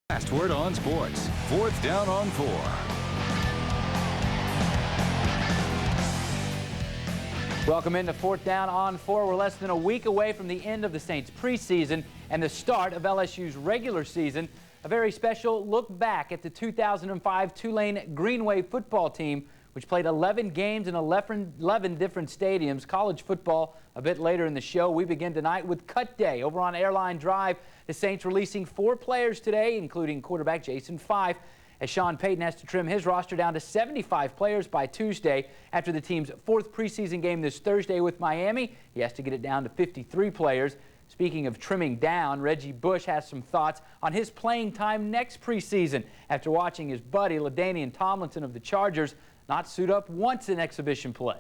Last word on sports. 4th down on 4. Welcome into 4th down on 4. We're less than a week away from the end of the Saints preseason and the start of LSU's regular season. A very special look back at the 2005 Tulane Greenway football team, which played 11 games in 11 different stadiums. College football a bit later in the show. We begin tonight with Cut Day over on Airline Drive. The Saints releasing 4 players today, including quarterback Jason Fife, as Sean Payton has to trim his roster down to 75 players by Tuesday. After the team's 4th preseason game this Thursday with Miami, he has to get it down to 53 players. Speaking of trimming down, Reggie Bush has some thoughts on his playing time next preseason after watching his buddy LaDainian Tomlinson of the Chargers not suit up once in exhibition play.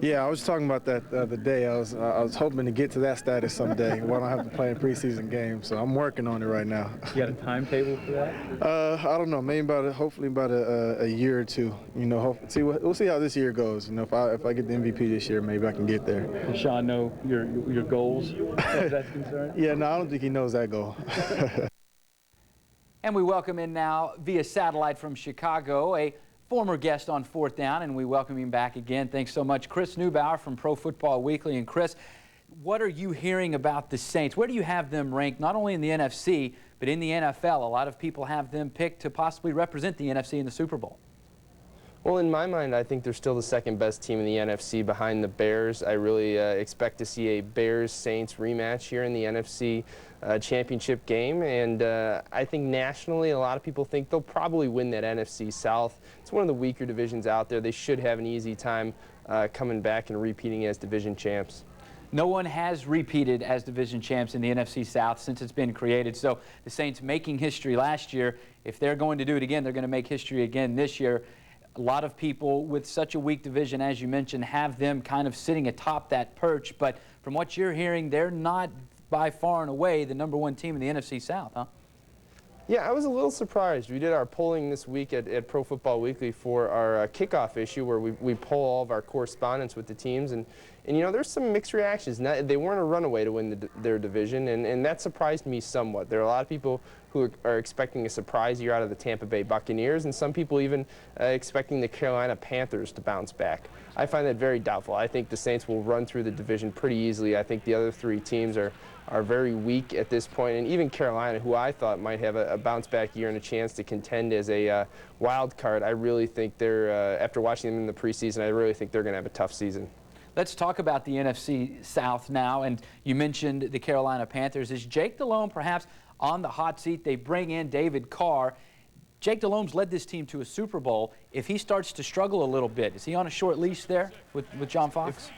Yeah, I was talking about that the other day. I was hoping to get to that status someday when I don't have to play in preseason games. So I'm working on it right now. You got a timetable for that? I don't know. Maybe hopefully about a year or two. You know, we'll see how this year goes. You know, if I get the MVP this year, maybe I can get there. Does Sean know your goals as that's concerned? Yeah, no, I don't think he knows that goal. And we welcome in now via satellite from Chicago a former guest on 4th Down, and we welcome him back again. Thanks so much, Chris Neubauer from Pro Football Weekly. And Chris, what are you hearing about the Saints? Where do you have them ranked, not only in the NFC, but in the NFL? A lot of people have them picked to possibly represent the NFC in the Super Bowl. Well, in my mind, I think they're still the 2nd best team in the NFC behind the Bears. I really expect to see a Bears-Saints rematch here in the NFC championship game. And I think nationally, a lot of people think they'll probably win that NFC South. It's one of the weaker divisions out there. They should have an easy time coming back and repeating as division champs. No one has repeated as division champs in the NFC South since it's been created. So the Saints making history last year. If they're going to do it again, they're going to make history again this year. A lot of people with such a weak division, as you mentioned, have them kind of sitting atop that perch. But from what you're hearing, they're not by far and away the #1 team in the NFC South, huh? Yeah, I was a little surprised. We did our polling this week at Pro Football Weekly for our kickoff issue where we poll all of our correspondents with the teams. And you know, there's some mixed reactions. They weren't a runaway to win their division, and that surprised me somewhat. There are a lot of people who are expecting a surprise year out of the Tampa Bay Buccaneers, and some people even expecting the Carolina Panthers to bounce back. I find that very doubtful. I think the Saints will run through the division pretty easily. I think the other 3 teams are very weak at this point, and even Carolina, who I thought might have a bounce-back year and a chance to contend as a wild card, I really think they're, after watching them in the preseason, I really think they're going to have a tough season. Let's talk about the NFC South now, and you mentioned the Carolina Panthers. Is Jake Delhomme perhaps on the hot seat? They bring in David Carr. Jake Delhomme's led this team to a Super Bowl. If he starts to struggle a little bit, is he on a short leash there with John Fox?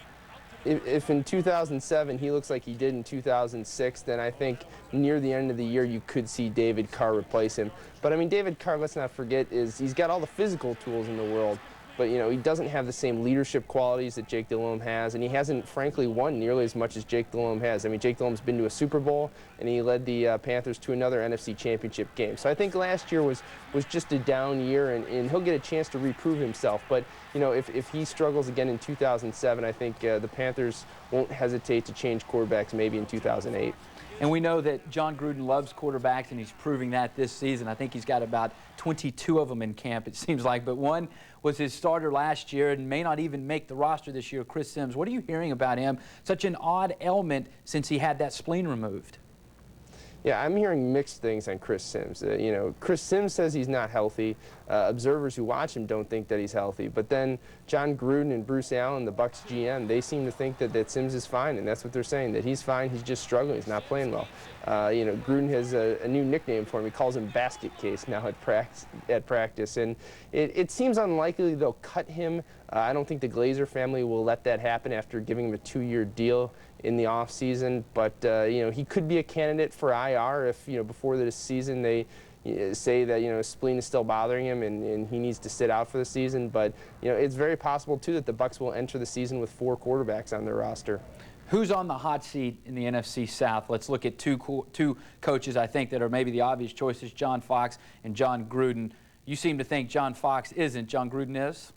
If in 2007 he looks like he did in 2006, then I think near the end of the year you could see David Carr replace him. But I mean, David Carr, let's not forget, he's got all the physical tools in the world. But, you know, he doesn't have the same leadership qualities that Jake Delhomme has, and he hasn't, frankly, won nearly as much as Jake Delhomme has. I mean, Jake Delhomme's been to a Super Bowl, and he led the Panthers to another NFC championship game. So I think last year was just a down year, and he'll get a chance to reprove himself. But, you know, if he struggles again in 2007, I think the Panthers won't hesitate to change quarterbacks maybe in 2008. And we know that John Gruden loves quarterbacks, and he's proving that this season. I think he's got about 22 of them in camp, it seems like. But one was his starter last year and may not even make the roster this year, Chris Sims. What are you hearing about him? Such an odd ailment since he had that spleen removed. Yeah, I'm hearing mixed things on Chris Sims. You know, Chris Sims says he's not healthy. Observers who watch him don't think that he's healthy. But then John Gruden and Bruce Allen, the Bucs GM, they seem to think that Sims is fine, and that's what they're saying, that he's fine, he's just struggling, he's not playing well. You know, Gruden has a new nickname for him. He calls him Basket Case now at practice. And it seems unlikely they'll cut him. I don't think the Glazer family will let that happen after giving him a 2-year deal in the offseason. But, you know, he could be a candidate for IR if, you know, before the season they say that, you know, his spleen is still bothering him and he needs to sit out for the season. But, you know, it's very possible, too, that the Bucs will enter the season with 4 quarterbacks on their roster. Who's on the hot seat in the NFC South? Let's look at two coaches, I think, that are maybe the obvious choices, John Fox and John Gruden. You seem to think John Fox isn't. John Gruden is?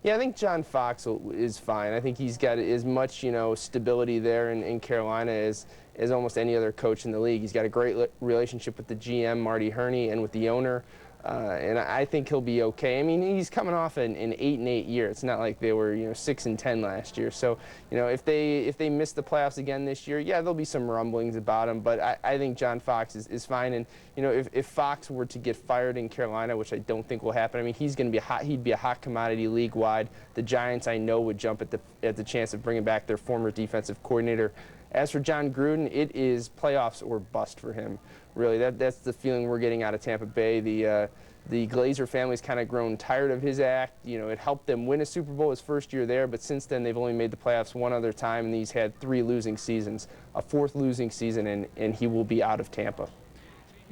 Yeah, I think John Fox is fine. I think he's got as much, you know, stability there in Carolina as as almost any other coach in the league. He's got a great relationship with the GM, Marty Herney, and with the owner. And I think he'll be okay. I mean, he's coming off an 8-8 year. It's not like they were 6-10 last year. So if they miss the playoffs again this year, yeah, there'll be some rumblings about him. But I think John Fox is fine. And if Fox were to get fired in Carolina, which I don't think will happen, I mean, he'd be a hot commodity league wide. The Giants, I know, would jump at the chance of bringing back their former defensive coordinator. As for John Gruden, it is playoffs or bust for him. Really, that's the feeling we're getting out of Tampa Bay. The Glazer family's kind of grown tired of his act. It helped them win a Super Bowl his first year there, but since then they've only made the playoffs one other time, and he's had 3 losing seasons, a 4th losing season, and he will be out of Tampa.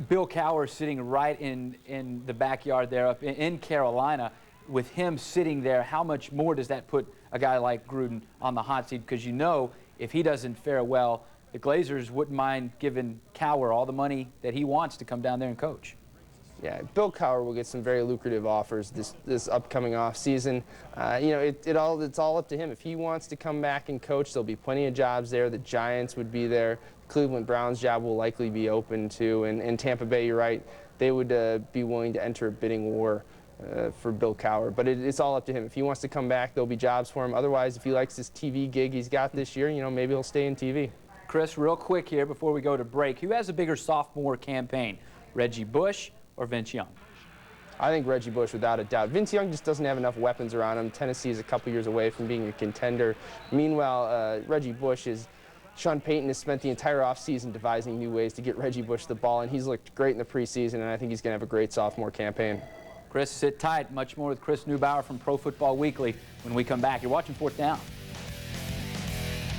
Bill Cowher sitting right in the backyard there up in Carolina. With him sitting there, how much more does that put a guy like Gruden on the hot seat? Because if he doesn't fare well, the Glazers wouldn't mind giving Cowher all the money that he wants to come down there and coach. Yeah, Bill Cowher will get some very lucrative offers this upcoming off season. It's all up to him. If he wants to come back and coach, there'll be plenty of jobs there. The Giants would be there. The Cleveland Browns job will likely be open too. And Tampa Bay, you're right, they would be willing to enter a bidding war for Bill Cowher. But it's all up to him. If he wants to come back, there'll be jobs for him. Otherwise, if he likes this TV gig he's got this year, maybe he'll stay in TV. Chris, real quick here before we go to break, who has a bigger sophomore campaign, Reggie Bush or Vince Young? I think Reggie Bush, without a doubt. Vince Young just doesn't have enough weapons around him. Tennessee is a couple years away from being a contender. Meanwhile, Reggie Bush Sean Payton has spent the entire offseason devising new ways to get Reggie Bush the ball, and he's looked great in the preseason, and I think he's going to have a great sophomore campaign. Chris, sit tight. Much more with Chris Neubauer from Pro Football Weekly when we come back. You're watching 4th Down.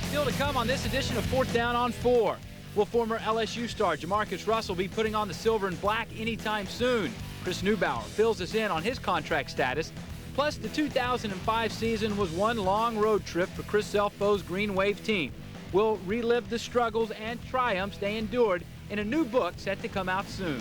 Still to come on this edition of 4th Down on 4. Will former LSU star Jamarcus Russell be putting on the silver and black anytime soon? Chris Neubauer fills us in on his contract status. Plus, the 2005 season was one long road trip for Chris Selfo's Green Wave team. We'll relive the struggles and triumphs they endured in a new book set to come out soon.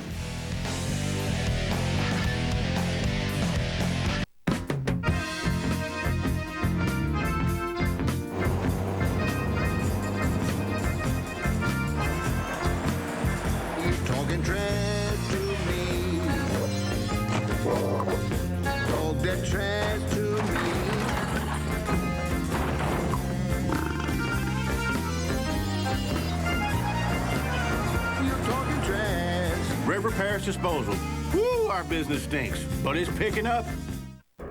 Disposal. Woo, our business stinks, but it's picking up.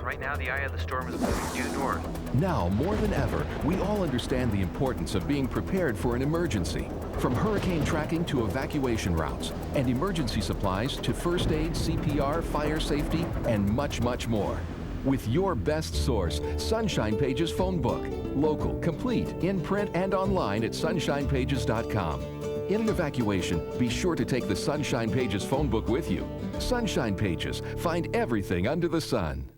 Right now, the eye of the storm is moving due north. Now, more than ever, we all understand the importance of being prepared for an emergency. From hurricane tracking to evacuation routes, and emergency supplies to first aid, CPR, fire safety, and much, much more. With your best source, Sunshine Pages phone book. Local, complete, in print, and online at sunshinepages.com. In an evacuation, be sure to take the Sunshine Pages phone book with you. Sunshine Pages. Find everything under the sun.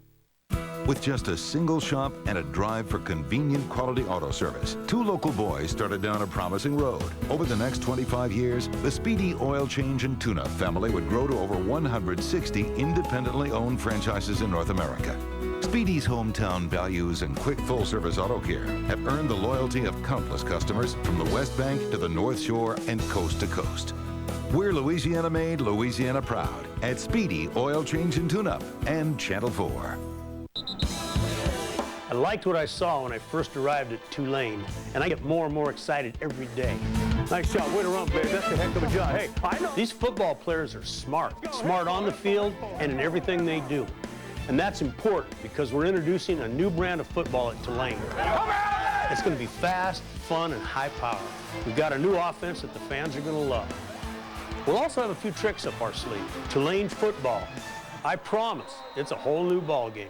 With just a single shop and a drive for convenient quality auto service, 2 local boys started down a promising road. Over the next 25 years, the Speedy Oil Change and Tune-Up family would grow to over 160 independently owned franchises in North America. Speedy's hometown values and quick full-service auto care have earned the loyalty of countless customers from the West Bank to the North Shore and coast to coast. We're Louisiana-made, Louisiana proud at Speedy Oil Change and Tune-Up and Channel 4. I liked what I saw when I first arrived at Tulane, and I get more and more excited every day. Nice shot, way to run, baby. That's a heck of a job. Hey, I know these football players are smart on the field and in everything they do. And that's important because we're introducing a new brand of football at Tulane. It's going to be fast, fun, and high power. We've got a new offense that the fans are going to love. We'll also have a few tricks up our sleeve. Tulane football. I promise, it's a whole new ball game.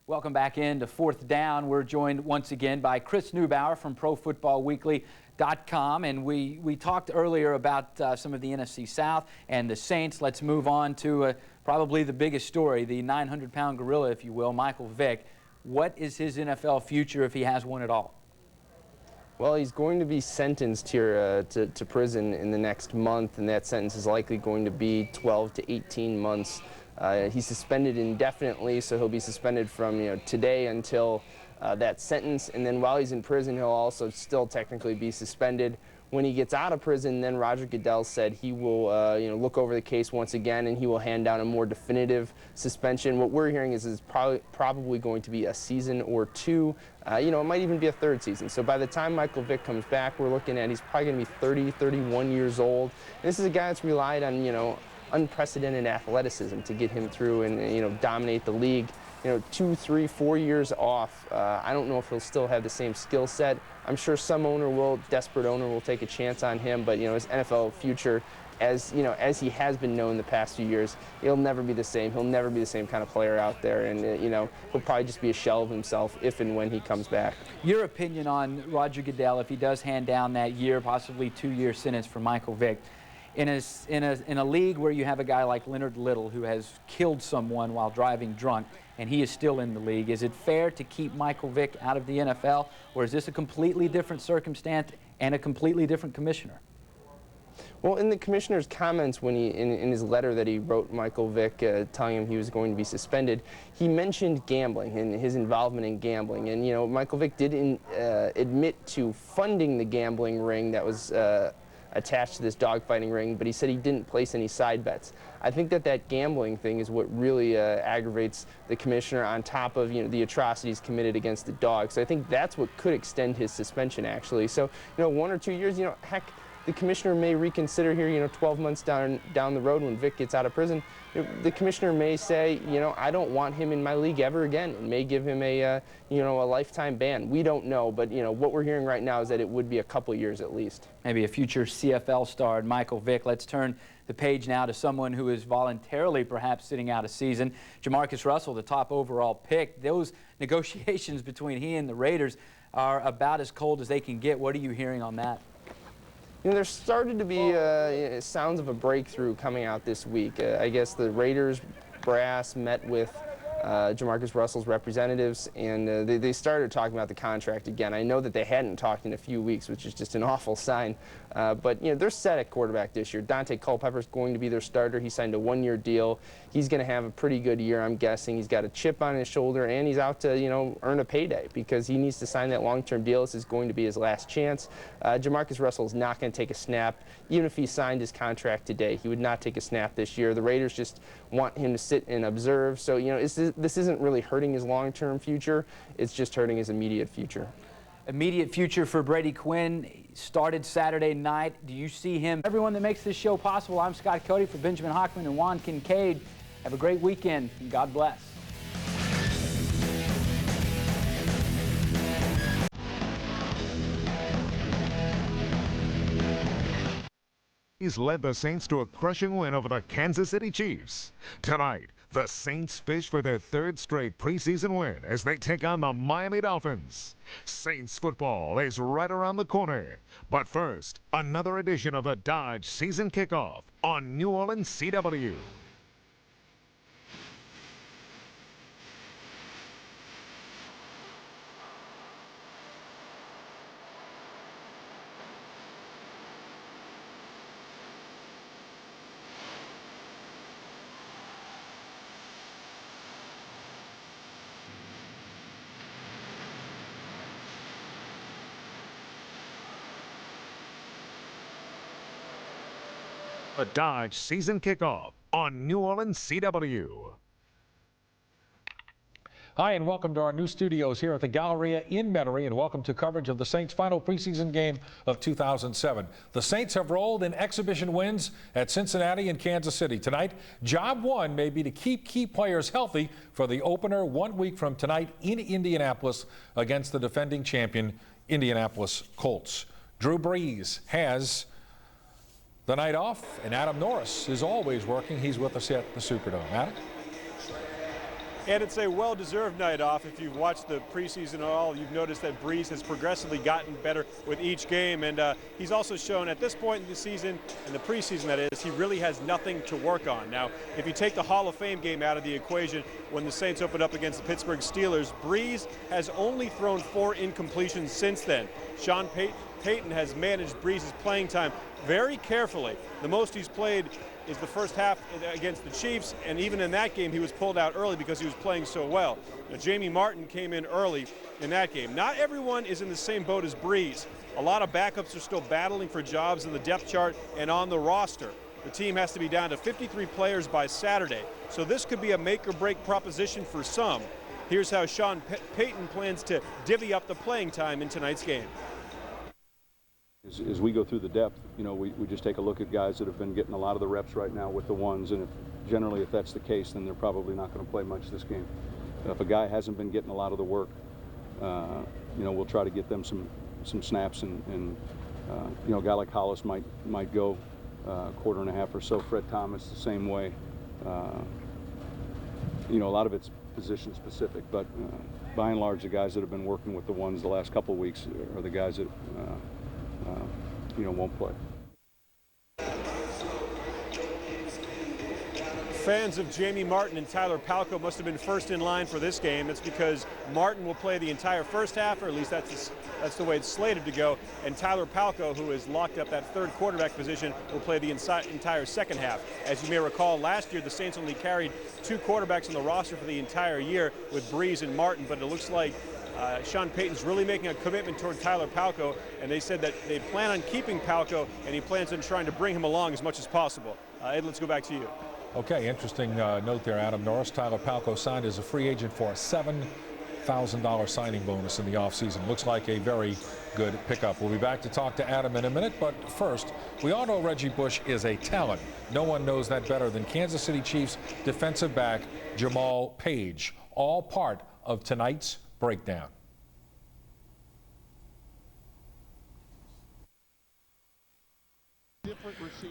Welcome back into 4th Down. We're joined once again by Chris Neubauer from ProFootballWeekly.com, and we talked earlier about some of the NFC South and the Saints. Let's move on to probably the biggest story, the 900-pound gorilla, if you will, Michael Vick. What is his NFL future if he has one at all? Well, he's going to be sentenced here to prison in the next month, and that sentence is likely going to be 12 to 18 months. He's suspended indefinitely, so he'll be suspended from today until that sentence, and then while he's in prison, he'll also still technically be suspended. When he gets out of prison, then Roger Goodell said he will look over the case once again, and he will hand down a more definitive suspension. What we're hearing is it's probably going to be a season or two. It might even be a third season. So by the time Michael Vick comes back, we're looking at he's probably going to be 30, 31 years old. And this is a guy that's relied on, unprecedented athleticism to get him through and, dominate the league. 2, 3, 4 years off. I don't know if he'll still have the same skill set. I'm sure some desperate owner will take a chance on him, but his NFL future, as he has been known the past few years, he'll never be the same. He'll never be the same kind of player out there, and he'll probably just be a shell of himself if and when he comes back. Your opinion on Roger Goodell if he does hand down that year, possibly 2-year sentence for Michael Vick? In a league where you have a guy like Leonard Little who has killed someone while driving drunk, and he is still in the league, is it fair to keep Michael Vick out of the NFL, or is this a completely different circumstance and a completely different commissioner? Well, in the commissioner's comments when in his letter that he wrote Michael Vick telling him he was going to be suspended, he mentioned gambling and his involvement in gambling. And, Michael Vick did admit to funding the gambling ring that was attached to this dogfighting ring, but he said he didn't place any side bets. I think that gambling thing is what really aggravates the commissioner on top of the atrocities committed against the dog. So I think that's what could extend his suspension, actually. So 1 or 2 years, heck, the commissioner may reconsider here, 12 months down the road when Vick gets out of prison. The commissioner may say, I don't want him in my league ever again, and may give him a lifetime ban. We don't know, but what we're hearing right now is that it would be a couple years at least. Maybe a future CFL star, Michael Vick. Let's turn the page now to someone who is voluntarily perhaps sitting out a season. Jamarcus Russell, the top overall pick. Those negotiations between he and the Raiders are about as cold as they can get. What are you hearing on that? There started to be sounds of a breakthrough coming out this week. I guess the Raiders brass met with Jamarcus Russell's representatives, and they started talking about the contract again. I know that they hadn't talked in a few weeks, which is just an awful sign. But they're set at quarterback this year. Dante Culpepper is going to be their starter. He signed a 1-year deal. He's going to have a pretty good year, I'm guessing. He's got a chip on his shoulder, and he's out to earn a payday because he needs to sign that long-term deal. This is going to be his last chance. Jamarcus Russell is not going to take a snap. Even if he signed his contract today, he would not take a snap this year. The Raiders just want him to sit and observe. So this isn't really hurting his long-term future. It's just hurting his immediate future. Immediate future for Brady Quinn started Saturday night. Do you see him? Everyone that makes this show possible, I'm Scott Cody for Benjamin Hockman and Juan Kincaid. Have a great weekend, and God bless. He's led the Saints to a crushing win over the Kansas City Chiefs. Tonight, the Saints fish for their 3rd straight preseason win as they take on the Miami Dolphins. Saints football is right around the corner. But first, another edition of the Dodge Season Kickoff on New Orleans CW. The Dodge Season Kickoff on New Orleans CW. Hi, and welcome to our new studios here at the Galleria in Metairie, and welcome to coverage of the Saints' final preseason game of 2007. The Saints have rolled in exhibition wins at Cincinnati and Kansas City. Tonight, job one may be to keep key players healthy for the opener 1 week from tonight in Indianapolis against the defending champion Indianapolis Colts. Drew Brees has the night off, and Adam Norris is always working. He's with us at the Superdome. Adam? And it's a well-deserved night off. If you've watched the preseason at all, you've noticed that Brees has progressively gotten better with each game. And he's also shown at this point in the season, in the preseason that is, he really has nothing to work on. Now, if you take the Hall of Fame game out of the equation, when the Saints opened up against the Pittsburgh Steelers, Brees has only thrown 4 incompletions since then. Sean Payton has managed Brees' playing time very carefully. The most he's played is the first half against the Chiefs, and even in that game he was pulled out early because he was playing so well. Now, Jamie Martin came in early in that game. Not everyone is in the same boat as Brees. a lot of backups are still battling for jobs in the depth chart and on the roster. The team has to be down to 53 players by Saturday, so this could be a make-or-break proposition for some. Here's how Sean Payton plans to divvy up the playing time in tonight's game. As we go through the depth, you know, we just take a look at guys that have been getting a lot of the reps right now with the ones, and generally if that's the case, then they're probably not going to play much this game. If a guy hasn't been getting a lot of the work, you know, we'll try to get them some snaps, and you know, a guy like Hollis might go quarter and a half or so. Fred Thomas the same way. You know, a lot of it's position specific, but by and large, the guys that have been working with the ones the last couple of weeks are the guys that you know, won't play. Fans of Jamie Martin and Tyler Palko must have been first in line for this game. That's because Martin will play the entire first half, or at least that's the way it's slated to go, and Tyler Palko, who has locked up that third quarterback position, will play the entire second half. As you may recall, last year the Saints only carried 2 quarterbacks on the roster for the entire year with Breeze and Martin, but it looks like Sean Payton's really making a commitment toward Tyler Palko, and they said that they plan on keeping Palko, and he plans on trying to bring him along as much as possible. Ed, let's go back to you. Okay, interesting note there, Adam Norris. Tyler Palko signed as a free agent for a $7,000 signing bonus in the offseason. Looks like a very good pickup. We'll be back to talk to Adam in a minute, but first, we all know Reggie Bush is a talent. No one knows that better than Kansas City Chiefs defensive back Jamal Page, all part of tonight's breakdown.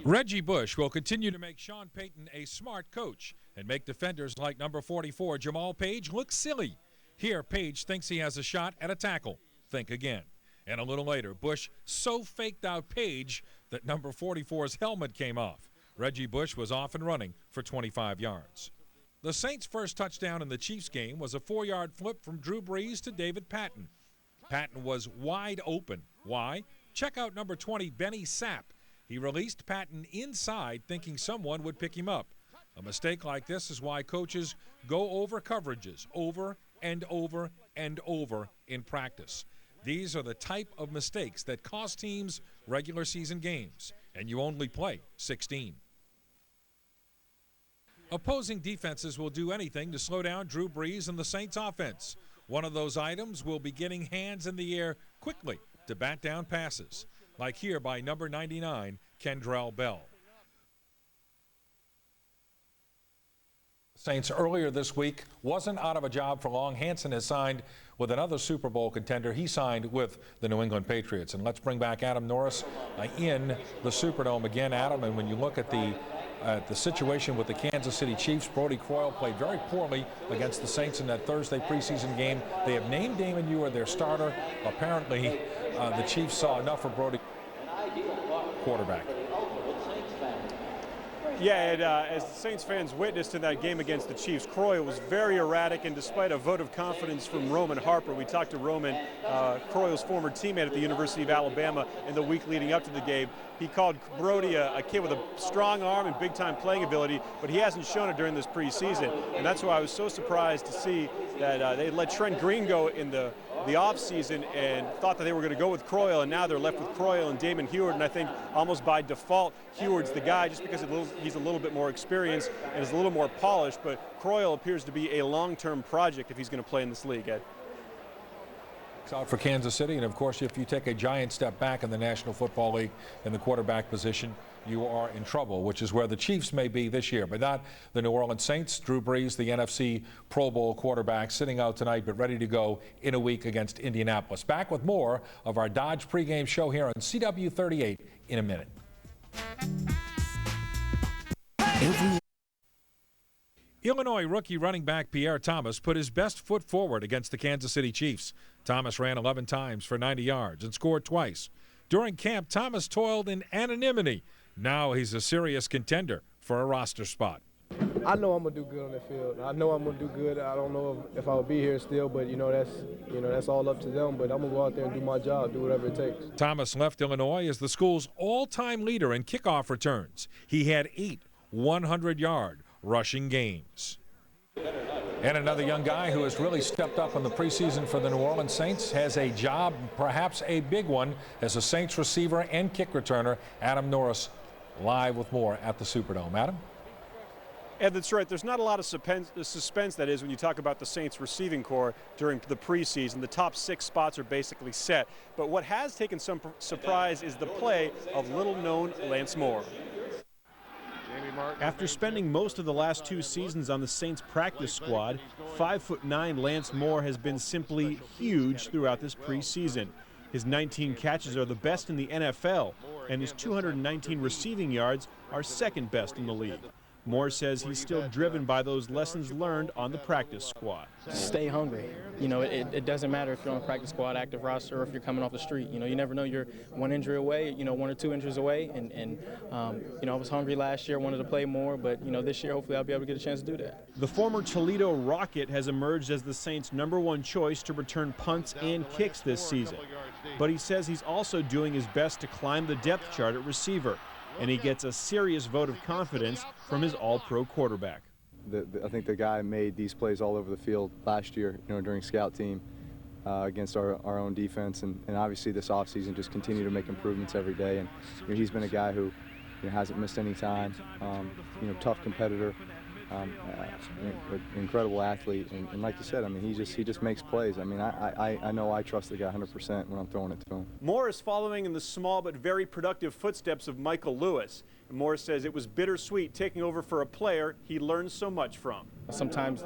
Reggie Bush will continue to make Sean Payton a smart coach and make defenders like number 44 Jamal Page look silly. Here, Page thinks he has a shot at a tackle. Think again. And a little later, Bush so faked out Page that number 44's helmet came off. Reggie Bush was off and running for 25 yards. The Saints' first touchdown in the Chiefs game was a 4-yard flip from Drew Brees to David Patton. Patton was wide open. Why? Check out number 20, Benny Sapp. He released Patton inside thinking someone would pick him up. A mistake like this is why coaches go over coverages over and over and over in practice. These are the type of mistakes that cost teams regular season games, and you only play 16. Opposing defenses will do anything to slow down Drew Brees and the Saints offense. One of those items will be getting hands in the air quickly to bat down passes, like here by number 99, Kendrell Bell. Saints earlier this week wasn't out of a job for long. Hansen has signed with another Super Bowl contender. He signed with the New England Patriots. And let's bring back Adam Norris in the Superdome again, Adam. And when you look at the situation with the Kansas City Chiefs, Brody Croyle played very poorly against the Saints in that Thursday preseason game. They have named Damon Ewer their starter. Apparently, the Chiefs saw enough for Brody, quarterback. Yeah, and as the Saints fans witnessed in that game against the Chiefs, Croyle was very erratic, and despite a vote of confidence from Roman Harper, we talked to Roman, Croyle's former teammate at the University of Alabama, in the week leading up to the game. He called Brody a kid with a strong arm and big-time playing ability, but he hasn't shown it during this preseason, and that's why I was so surprised to see that they let Trent Green go in the offseason and thought that they were going to go with Croyle, and now they're left with Croyle and Damon Heward, and I think almost by default Heward's the guy just because he's a little bit more experienced and is a little more polished, but Croyle appears to be a long-term project if he's going to play in this league, Ed. Out for Kansas City, and of course if you take a giant step back in the National Football League in the quarterback position, you are in trouble, which is where the Chiefs may be this year, but not the New Orleans Saints. Drew Brees, the NFC Pro Bowl quarterback, sitting out tonight but ready to go in a week against Indianapolis. Back with more of our Dodge pregame show here on CW 38 in a minute. Illinois rookie running back Pierre Thomas put his best foot forward against the Kansas City Chiefs. Thomas ran 11 times for 90 yards and scored twice. During camp, Thomas toiled in anonymity. Now he's a serious contender for a roster spot. I know I'm gonna do good on the field. I know I'm gonna do good. I don't know if I'll be here still, but that's all up to them. But I'm gonna go out there and do my job, do whatever it takes. Thomas left Illinois as the school's all-time leader in kickoff returns. He had 8 100-yard rushing games. And another young guy who has really stepped up in the preseason for the New Orleans Saints has a job, perhaps a big one, as a Saints receiver and kick returner. Adam Norris live with more at the Superdome. Adam? And that's right. There's not a lot of suspense, that is, when you talk about the Saints receiving corps during the preseason. The top 6 spots are basically set. But what has taken some surprise is the play of little-known Lance Moore. After spending most of the last 2 seasons on the Saints practice squad, 5'9" Lance Moore has been simply huge throughout this preseason. His 19 catches are the best in the NFL, and his 219 receiving yards are second best in the league. Moore says he's still driven by those lessons learned on the practice squad. Stay hungry. You know, it doesn't matter if you're on the practice squad, active roster, or if you're coming off the street. You know, you never know, you're 1 injury away, 1 or 2 injuries away. And I was hungry last year, wanted to play more, but, this year hopefully I'll be able to get a chance to do that. The former Toledo Rocket has emerged as the Saints' #1 choice to return punts and kicks this season. But he says he's also doing his best to climb the depth chart at receiver. And he gets a serious vote of confidence from his all-pro quarterback. I think the guy made these plays all over the field last year, during scout team against our own defense, and obviously this offseason just continue to make improvements every day. And he's been a guy who hasn't missed any time, tough competitor, incredible athlete, and like you said, he just makes plays. I know I trust the guy 100% when I'm throwing it to him. Moore is following in the small but very productive footsteps of Michael Lewis. And Moore says it was bittersweet taking over for a player he learned so much from. Sometimes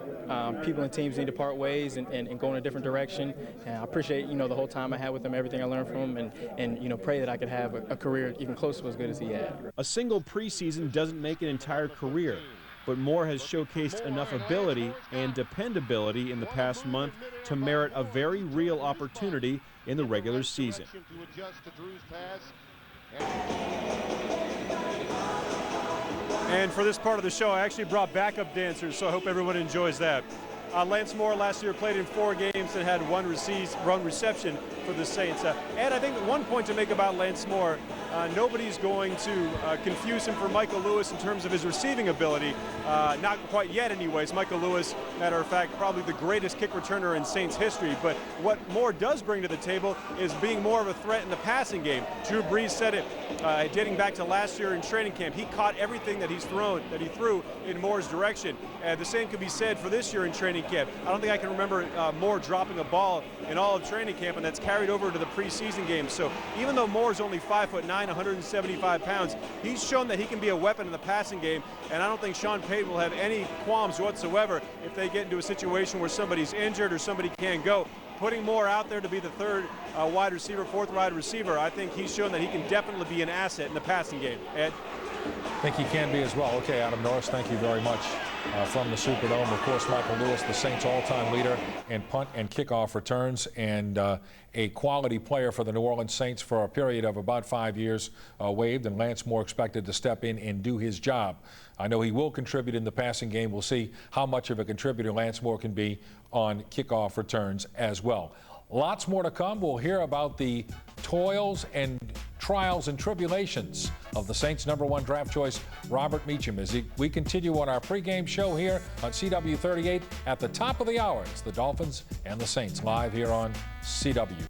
people and teams need to part ways and go in a different direction. And I appreciate, the whole time I had with him, everything I learned from him, and pray that I could have a career even close to as good as he had. A single preseason doesn't make an entire career. But Moore has showcased enough ability and dependability in the past month to merit a very real opportunity in the regular season. And for this part of the show, I actually brought backup dancers, so I hope everyone enjoys that. Lance Moore last year played in 4 games and had one reception for the Saints. And I think one point to make about Lance Moore, nobody's going to confuse him for Michael Lewis in terms of his receiving ability. Not quite yet anyways. Michael Lewis, matter of fact, probably the greatest kick returner in Saints history. But what Moore does bring to the table is being more of a threat in the passing game. Drew Brees said it dating back to last year in training camp. He caught everything that he threw in Moore's direction. The same could be said for this year in training camp. I don't think I can remember Moore dropping a ball in all of training camp, and that's carried over to the preseason game. So even though Moore's only 5'9", 175 pounds, he's shown that he can be a weapon in the passing game, and I don't think Sean Payton will have any qualms whatsoever if they get into a situation where somebody's injured or somebody can't go. Putting Moore out there to be the 3rd wide receiver, 4th wide receiver, I think he's shown that he can definitely be an asset in the passing game. Ed? I think he can be as well. Okay, Adam Norris, thank you very much. From the Superdome, of course, Michael Lewis, the Saints' all-time leader in punt and kickoff returns, and a quality player for the New Orleans Saints for a period of about 5 years, waived, and Lance Moore expected to step in and do his job. I know he will contribute in the passing game. We'll see how much of a contributor Lance Moore can be on kickoff returns as well. Lots more to come. We'll hear about the toils and trials and tribulations of the Saints' #1 draft choice, Robert Meacham, as we continue on our pregame show here on CW 38 at the top of the hour. It's the Dolphins and the Saints live here on CW.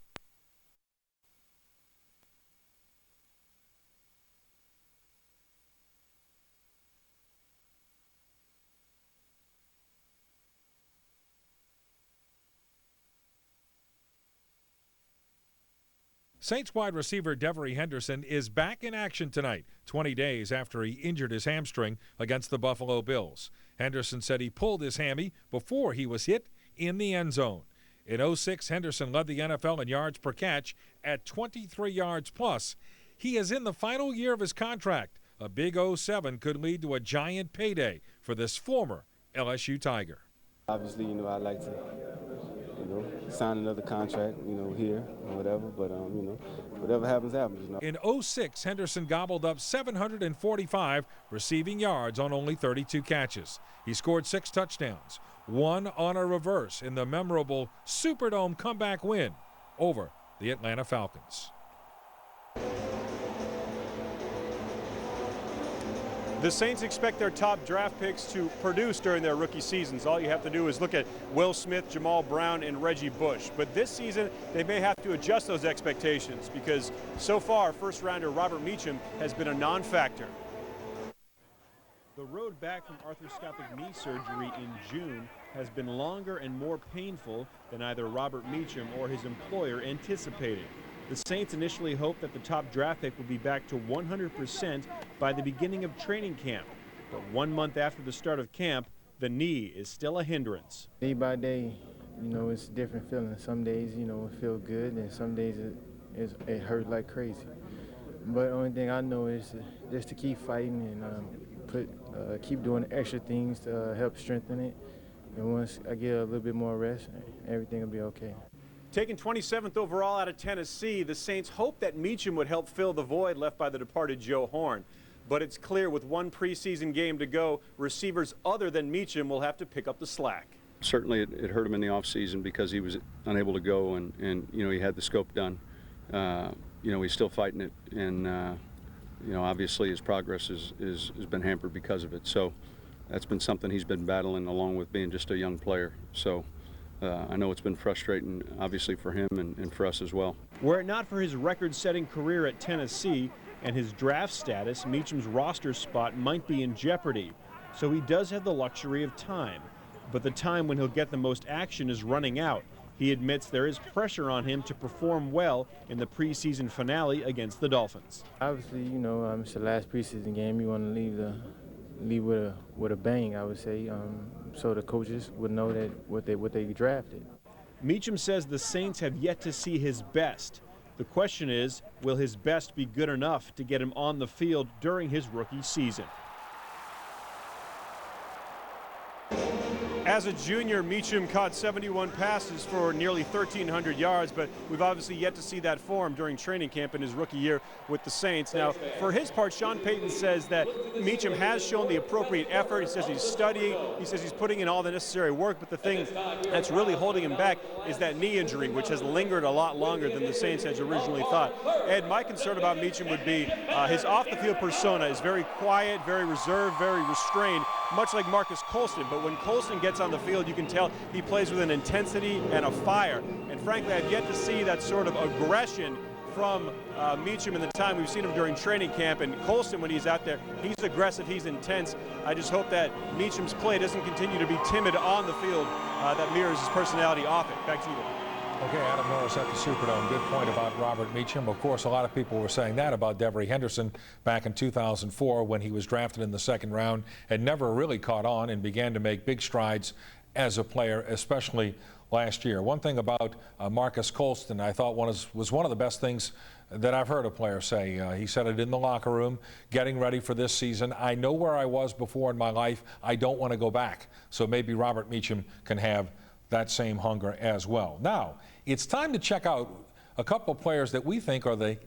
Saints wide receiver Devery Henderson is back in action tonight, 20 days after he injured his hamstring against the Buffalo Bills. Henderson said he pulled his hammy before he was hit in the end zone. In 2006, Henderson led the NFL in yards per catch at 23 yards plus. He is in the final year of his contract. A big 2007 could lead to a giant payday for this former LSU Tiger. Obviously, I'd like to, sign another contract, here or whatever. But, whatever happens, happens. In 2006, Henderson gobbled up 745 receiving yards on only 32 catches. He scored 6 touchdowns, 1 on a reverse in the memorable Superdome comeback win over the Atlanta Falcons. The Saints expect their top draft picks to produce during their rookie seasons. All you have to do is look at Will Smith, Jamal Brown, and Reggie Bush. But this season, they may have to adjust those expectations because so far, first-rounder Robert Meacham has been a non-factor. The road back from arthroscopic knee surgery in June has been longer and more painful than either Robert Meacham or his employer anticipated. The Saints initially hoped that the top draft pick would be back to 100% by the beginning of training camp. But 1 month after the start of camp, the knee is still a hindrance. Day by day, it's a different feeling. Some days, it feels good, and some days it hurt like crazy. But the only thing I know is just to keep fighting and keep doing extra things to help strengthen it. And once I get a little bit more rest, everything will be okay. Taken 27th overall out of Tennessee, the Saints hoped that Meacham would help fill the void left by the departed Joe Horn. But it's clear with one preseason game to go, receivers other than Meacham will have to pick up the slack. Certainly it hurt him in the offseason because he was unable to go and he had the scope done. He's still fighting it, and obviously his progress has been hampered because of it. So that's been something he's been battling along with being just a young player. So I know it's been frustrating, obviously, for him and for us as well. Were it not for his record-setting career at Tennessee and his draft status, Meacham's roster spot might be in jeopardy. So he does have the luxury of time. But the time when he'll get the most action is running out. He admits there is pressure on him to perform well in the preseason finale against the Dolphins. Obviously, it's the last preseason game. You want to leave with a bang, I would say, so the coaches would know that what they drafted. Meacham says the Saints have yet to see his best. The question is, will his best be good enough to get him on the field during his rookie season? As a junior, Meacham caught 71 passes for nearly 1,300 yards, but we've obviously yet to see that form during training camp in his rookie year with the Saints. Now, for his part, Sean Payton says that Meacham has shown the appropriate effort. He says he's studying. He says he's putting in all the necessary work, but the thing that's really holding him back is that knee injury, which has lingered a lot longer than the Saints had originally thought. Ed, my concern about Meacham would be his off-the-field persona is very quiet, very reserved, very restrained, much like Marcus Colston. But when Colston gets on the field, you can tell he plays with an intensity and a fire. And frankly, I've yet to see that sort of aggression from Meacham in the time we've seen him during training camp. And Colston, when he's out there, he's aggressive, he's intense. I just hope that Meacham's play doesn't continue to be timid on the field that mirrors his personality off it. Back to you. Okay, Adam Norris at the Superdome. Good point about Robert Meacham. Of course, a lot of people were saying that about Devery Henderson back in 2004 when he was drafted in the second round and never really caught on and began to make big strides as a player, especially last year. One thing about Marcus Colston I thought was one of the best things that I've heard a player say. He said it in the locker room, getting ready for this season. I know where I was before in my life. I don't want to go back. So maybe Robert Meacham can have that same hunger as well. Now, it's time to check out a couple of players that we think are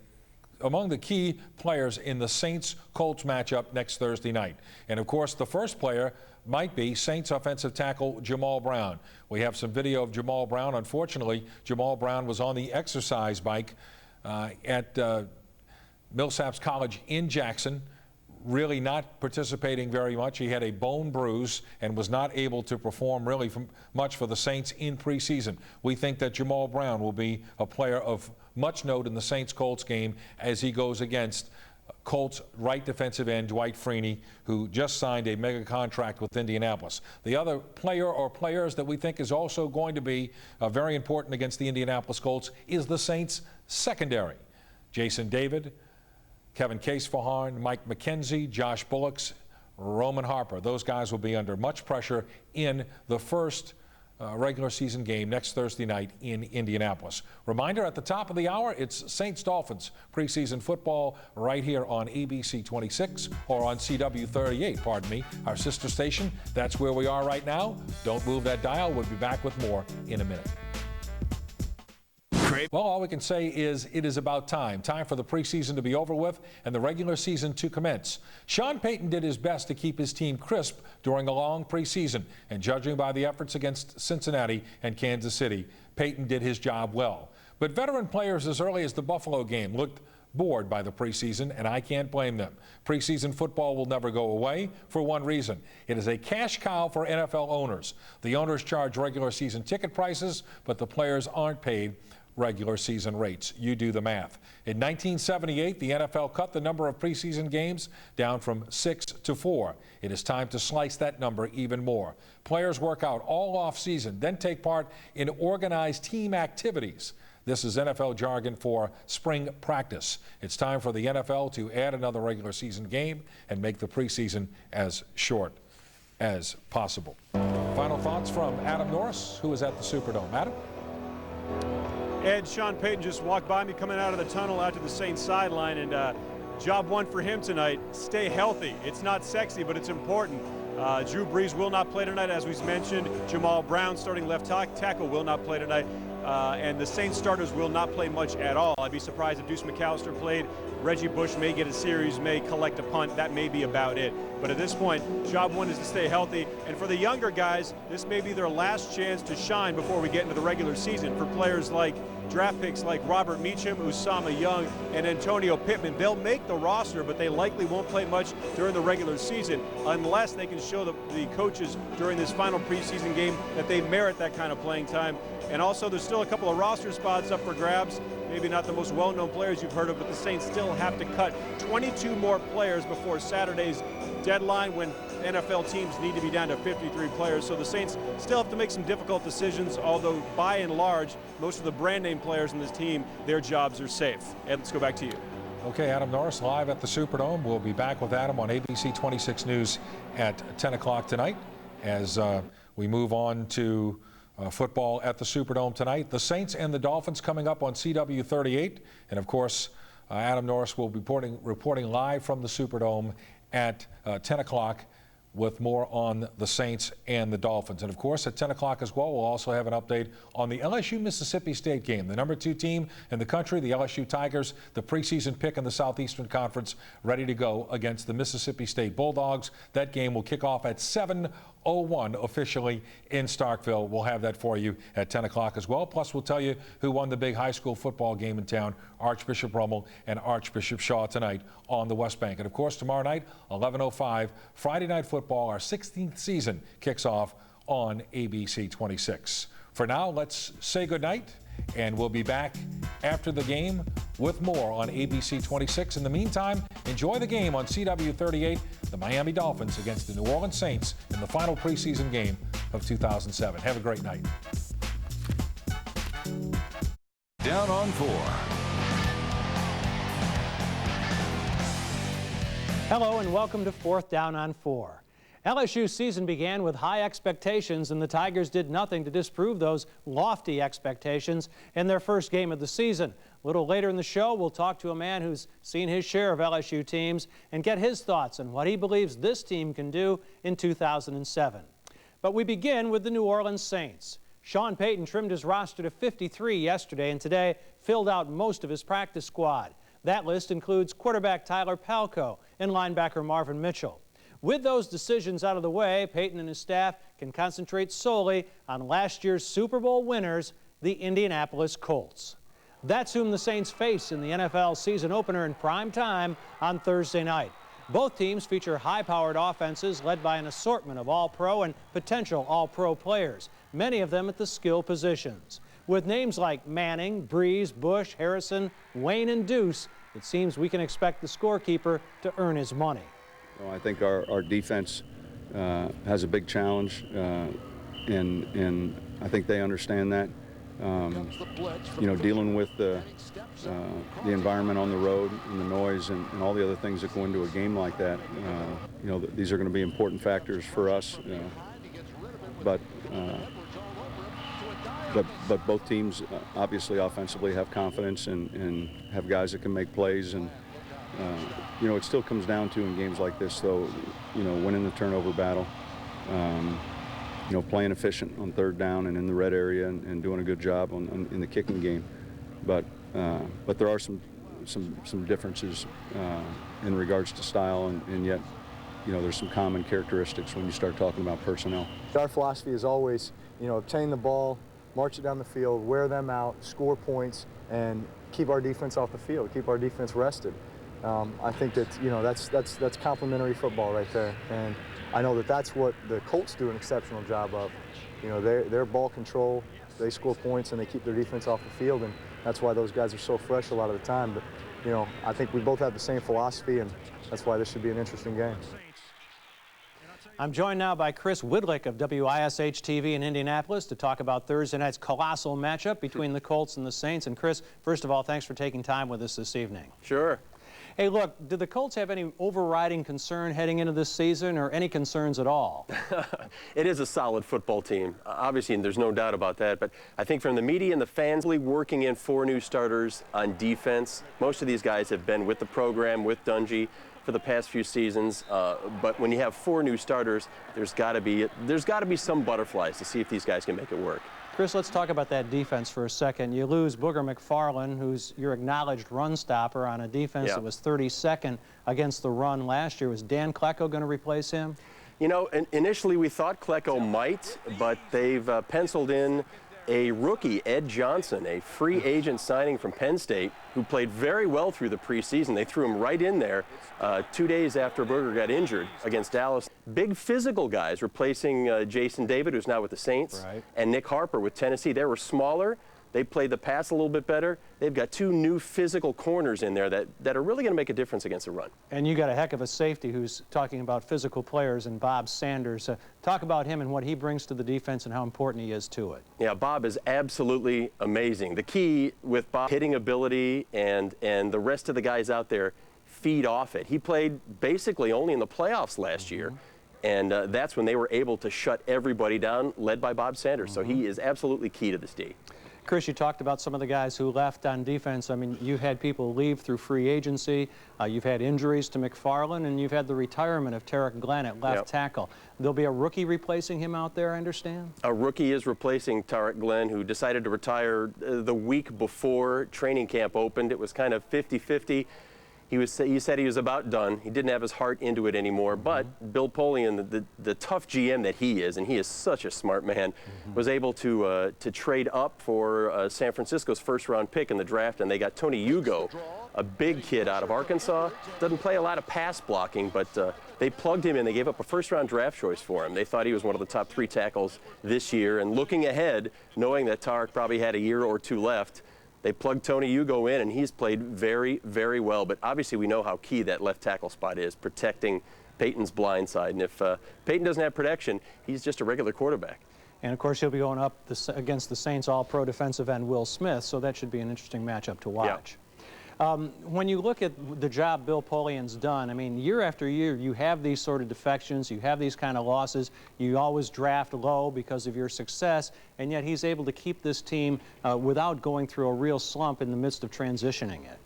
among the key players in the Saints-Colts matchup next Thursday night. And of course, the first player might be Saints offensive tackle Jamal Brown. We have some video of Jamal Brown. Unfortunately, Jamal Brown was on the exercise bike at Millsaps College in Jackson, really not participating very much. He had a bone bruise and was not able to perform really much for the Saints in preseason. We think that Jamal Brown will be a player of much note in the Saints-Colts game as he goes against Colts right defensive end Dwight Freeney, who just signed a mega contract with Indianapolis. The other player or players that we think is also going to be very important against the Indianapolis Colts is the Saints secondary. Jason David, Kevin Casefaharn, Mike McKenzie, Josh Bullocks, Roman Harper. Those guys will be under much pressure in the first regular season game next Thursday night in Indianapolis. Reminder at the top of the hour, it's Saints-Dolphins preseason football right here on ABC 26 or on CW 38, pardon me, our sister station. That's where we are right now. Don't move that dial. We'll be back with more in a minute. Well, all we can say is it is about time for the preseason to be over with and the regular season to commence. Sean Payton did his best to keep his team crisp during a long preseason, and judging by the efforts against Cincinnati and Kansas City, Payton did his job well. But veteran players as early as the Buffalo game looked bored by the preseason, and I can't blame them. Preseason football will never go away for one reason. It is a cash cow for NFL owners. The owners charge regular season ticket prices, but the players aren't paid regular season rates. You do the math. In 1978, the NFL cut the number of preseason games down from 6 to 4. It is time to slice that number even more. Players work out all off season, then take part in organized team activities. This is NFL jargon for spring practice. It's time for the NFL to add another regular season game and make the preseason as short as possible. Final thoughts from Adam Norris, who is at the Superdome. Adam? Ed, Sean Payton just walked by me coming out of the tunnel out to the Saints sideline, and job one for him tonight, stay healthy. It's not sexy, but it's important. Drew Brees will not play tonight, as we've mentioned. Jamal Brown, starting left tackle, will not play tonight. And the Saints starters will not play much at all. I'd be surprised if Deuce McAllister played. Reggie Bush may get a series, may collect a punt. That may be about it. But at this point, job one is to stay healthy. And for the younger guys, this may be their last chance to shine before we get into the regular season. For players like draft picks like Robert Meacham, Usama Young, and Antonio Pittman, they'll make the roster, but they likely won't play much during the regular season unless they can show the coaches during this final preseason game that they merit that kind of playing time. And also, there's still a couple of roster spots up for grabs. Maybe not the most well-known players you've heard of, but the Saints still have to cut 22 more players before Saturday's deadline, when NFL teams need to be down to 53 players. So the Saints still have to make some difficult decisions, although by and large, most of the brand name players in this team, their jobs are safe. Ed, let's go back to you. Okay, Adam Norris live at the Superdome. We'll be back with Adam on ABC 26 News at 10 o'clock tonight as we move on to football at the Superdome tonight. The Saints and the Dolphins coming up on CW 38. And of course, Adam Norris will be reporting live from the Superdome at 10 o'clock with more on the Saints and the Dolphins. And of course, at 10 o'clock as well, we'll also have an update on the LSU-Mississippi State game. The number 2 team in the country, the LSU Tigers, the preseason pick in the Southeastern Conference, ready to go against the Mississippi State Bulldogs. That game will kick off at 7:01 officially in Starkville. We'll have that for you at 10 o'clock as well. Plus, we'll tell you who won the big high school football game in town, Archbishop Rummel and Archbishop Shaw tonight on the West Bank. And of course, tomorrow night, 11:05, Friday Night Football, our 16th season, kicks off on ABC 26. For now, let's say goodnight, and we'll be back after the game with more on ABC 26. In the meantime, enjoy the game on CW 38, the Miami Dolphins against the New Orleans Saints in the final preseason game of 2007. Have a great night. Down on 4. Hello and welcome to 4th Down on 4. LSU's season began with high expectations, and the Tigers did nothing to disprove those lofty expectations in their first game of the season. A little later in the show, we'll talk to a man who's seen his share of LSU teams and get his thoughts on what he believes this team can do in 2007. But we begin with the New Orleans Saints. Sean Payton trimmed his roster to 53 yesterday, and today filled out most of his practice squad. That list includes quarterback Tyler Palko and linebacker Marvin Mitchell. With those decisions out of the way, Payton and his staff can concentrate solely on last year's Super Bowl winners, the Indianapolis Colts. That's whom the Saints face in the NFL season opener in prime time on Thursday night. Both teams feature high-powered offenses led by an assortment of all-pro and potential all-pro players, many of them at the skill positions. With names like Manning, Brees, Bush, Harrison, Wayne, and Deuce, it seems we can expect the scorekeeper to earn his money. Well, I think our defense has a big challenge, and I think they understand that. You know, dealing with the environment on the road and the noise and all the other things that go into a game like that, you know, these are going to be important factors for us. But both teams obviously offensively have confidence and have guys that can make plays. And you know, it still comes down to, in games like this, though, you know, winning the turnover battle, you know, playing efficient on third down and in the red area and doing a good job in the kicking game. But there are some differences in regards to style, and yet, you know, there's some common characteristics when you start talking about personnel. Our philosophy is always, you know, obtain the ball, march it down the field, wear them out, score points, and keep our defense off the field, keep our defense rested. I think that, you know, that's complementary football right there. And I know that that's what the Colts do an exceptional job of. You know, their ball control, they score points and they keep their defense off the field, and that's why those guys are so fresh a lot of the time. But, you know, I think we both have the same philosophy, and that's why this should be an interesting game. I'm joined now by Chris Widlick of WISH TV in Indianapolis to talk about Thursday night's colossal matchup between the Colts and the Saints. And Chris, first of all, thanks for taking time with us this evening. Sure. Hey, look, do the Colts have any overriding concern heading into this season, or any concerns at all? It is a solid football team, obviously, and there's no doubt about that. But I think from the media and the fans, working in 4 new starters on defense, most of these guys have been with the program, with Dungy, for the past few seasons. But when you have 4 new starters, there's got to be some butterflies to see if these guys can make it work. Chris, let's talk about that defense for a second. You lose Booger McFarland, who's your acknowledged run stopper on a defense that was 32nd against the run last year. Was Dan Klecko going to replace him? You know, initially we thought Klecko might, but they've penciled in a rookie, Ed Johnson, a free agent signing from Penn State, who played very well through the preseason. They threw him right in there 2 days after Booger got injured against Dallas. Big physical guys replacing Jason David, who's now with the Saints, and Nick Harper with Tennessee. They were smaller. They played the pass a little bit better. They've got 2 new physical corners in there that are really going to make a difference against the run. And you got a heck of a safety who's talking about physical players, and Bob Sanders. Talk about him and what he brings to the defense and how important he is to it. Yeah, Bob is absolutely amazing. The key with Bob, hitting ability, and the rest of the guys out there feed off it. He played basically only in the playoffs last year. And that's when they were able to shut everybody down, led by Bob Sanders. So he is absolutely key to this D. Chris, you talked about some of the guys who left on defense. I mean, you've had people leave through free agency. You've had injuries to McFarland, and you've had the retirement of Tarek Glenn at left tackle. There'll be a rookie replacing him out there, I understand? A rookie is replacing Tarek Glenn, who decided to retire the week before training camp opened. It was kind of 50-50. He said he was about done. He didn't have his heart into it anymore. But Bill Polian, the tough GM that he is, and he is such a smart man, was able to trade up for San Francisco's first-round pick in the draft, and they got Tony Hugo, a big kid out of Arkansas. Doesn't play a lot of pass blocking, but they plugged him in. They gave up a first-round draft choice for him. They thought he was one of the top 3 tackles this year. And looking ahead, knowing that Tarek probably had a year or 2 left, they plugged Tony Hugo in, and he's played very, very well. But obviously we know how key that left tackle spot is, protecting Peyton's blind side. And if Peyton doesn't have protection, he's just a regular quarterback. And, of course, he'll be going up against the Saints All-Pro defensive end Will Smith, so that should be an interesting matchup to watch. When you look at the job Bill Polian's done, I mean, year after year, you have these sort of defections, you have these kind of losses, you always draft low because of your success, and yet he's able to keep this team without going through a real slump in the midst of transitioning it.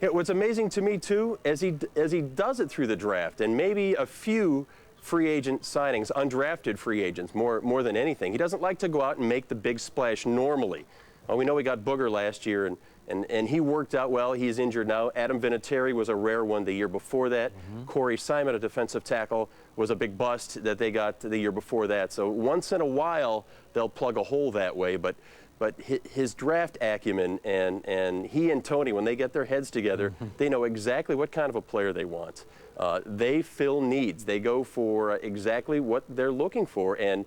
Yeah, what's amazing to me, too, as he does it through the draft, and maybe a few free agent signings, undrafted free agents, more than anything, he doesn't like to go out and make the big splash normally. Well, we know we got Booger last year, and he worked out well. He's injured now. Adam Vinatieri was a rare one the year before that. Corey Simon, a defensive tackle, was a big bust that they got the year before that. So once in a while, they'll plug a hole that way. But his draft acumen, and he and Tony, when they get their heads together, they know exactly what kind of a player they want. They fill needs. They go for exactly what they're looking for, and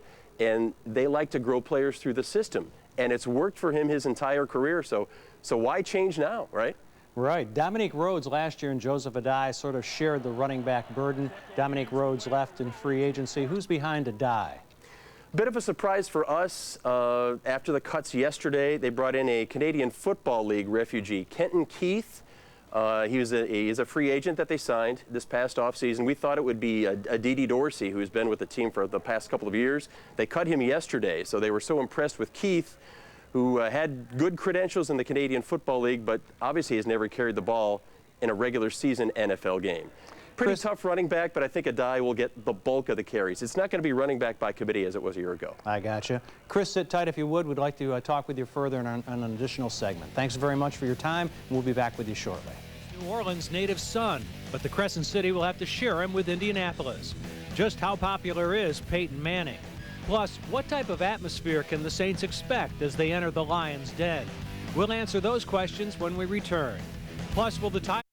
they like to grow players through the system. And it's worked for him his entire career, so why change now, right? Right. Dominique Rhodes last year and Joseph Adai sort of shared the running back burden. Dominique Rhodes left in free agency. Who's behind Adai? Bit of a surprise for us. After the cuts yesterday, they brought in a Canadian Football League refugee, Kenton Keith. He's a free agent that they signed this past offseason. We thought it would be a Dede Dorsey, who's been with the team for the past couple of years. They cut him yesterday, so they were so impressed with Keith, who had good credentials in the Canadian Football League, but obviously has never carried the ball in a regular season NFL game. Pretty tough running back, but I think Adai will get the bulk of the carries. It's not going to be running back by committee as it was a year ago. I gotcha. Chris, sit tight if you would. We'd like to talk with you further on an additional segment. Thanks very much for your time. We'll be back with you shortly. New Orleans' native son, but the Crescent City will have to share him with Indianapolis. Just how popular is Peyton Manning? Plus, what type of atmosphere can the Saints expect as they enter the Lions' Den? We'll answer those questions when we return. Plus, will the Tigers...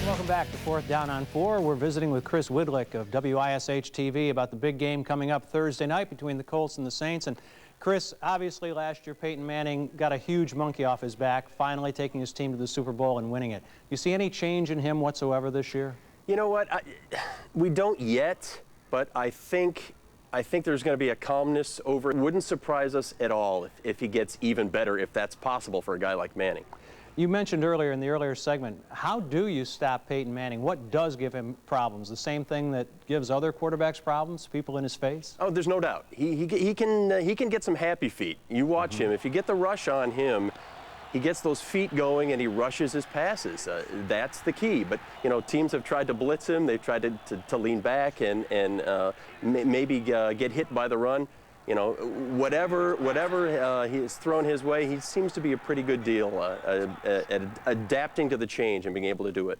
Welcome back to Fourth Down on 4. We're visiting with Chris Widlick of WISH TV about the big game coming up Thursday night between the Colts and the Saints. And Chris, obviously last year Peyton Manning got a huge monkey off his back, finally taking his team to the Super Bowl and winning it. You see any change in him whatsoever this year? You know what? We don't yet, but I think there's going to be a calmness over it. Wouldn't surprise us at all if he gets even better, if that's possible for a guy like Manning. You mentioned earlier in the earlier segment, how do you stop Peyton Manning? What does give him problems? The same thing that gives other quarterbacks problems, people in his face? Oh, there's no doubt. He can get some happy feet. You watch him. If you get the rush on him, he gets those feet going and he rushes his passes. That's the key. But, you know, teams have tried to blitz him. They've tried to lean back and maybe get hit by the run. You know, whatever he is thrown his way, he seems to be a pretty good deal at adapting to the change and being able to do it.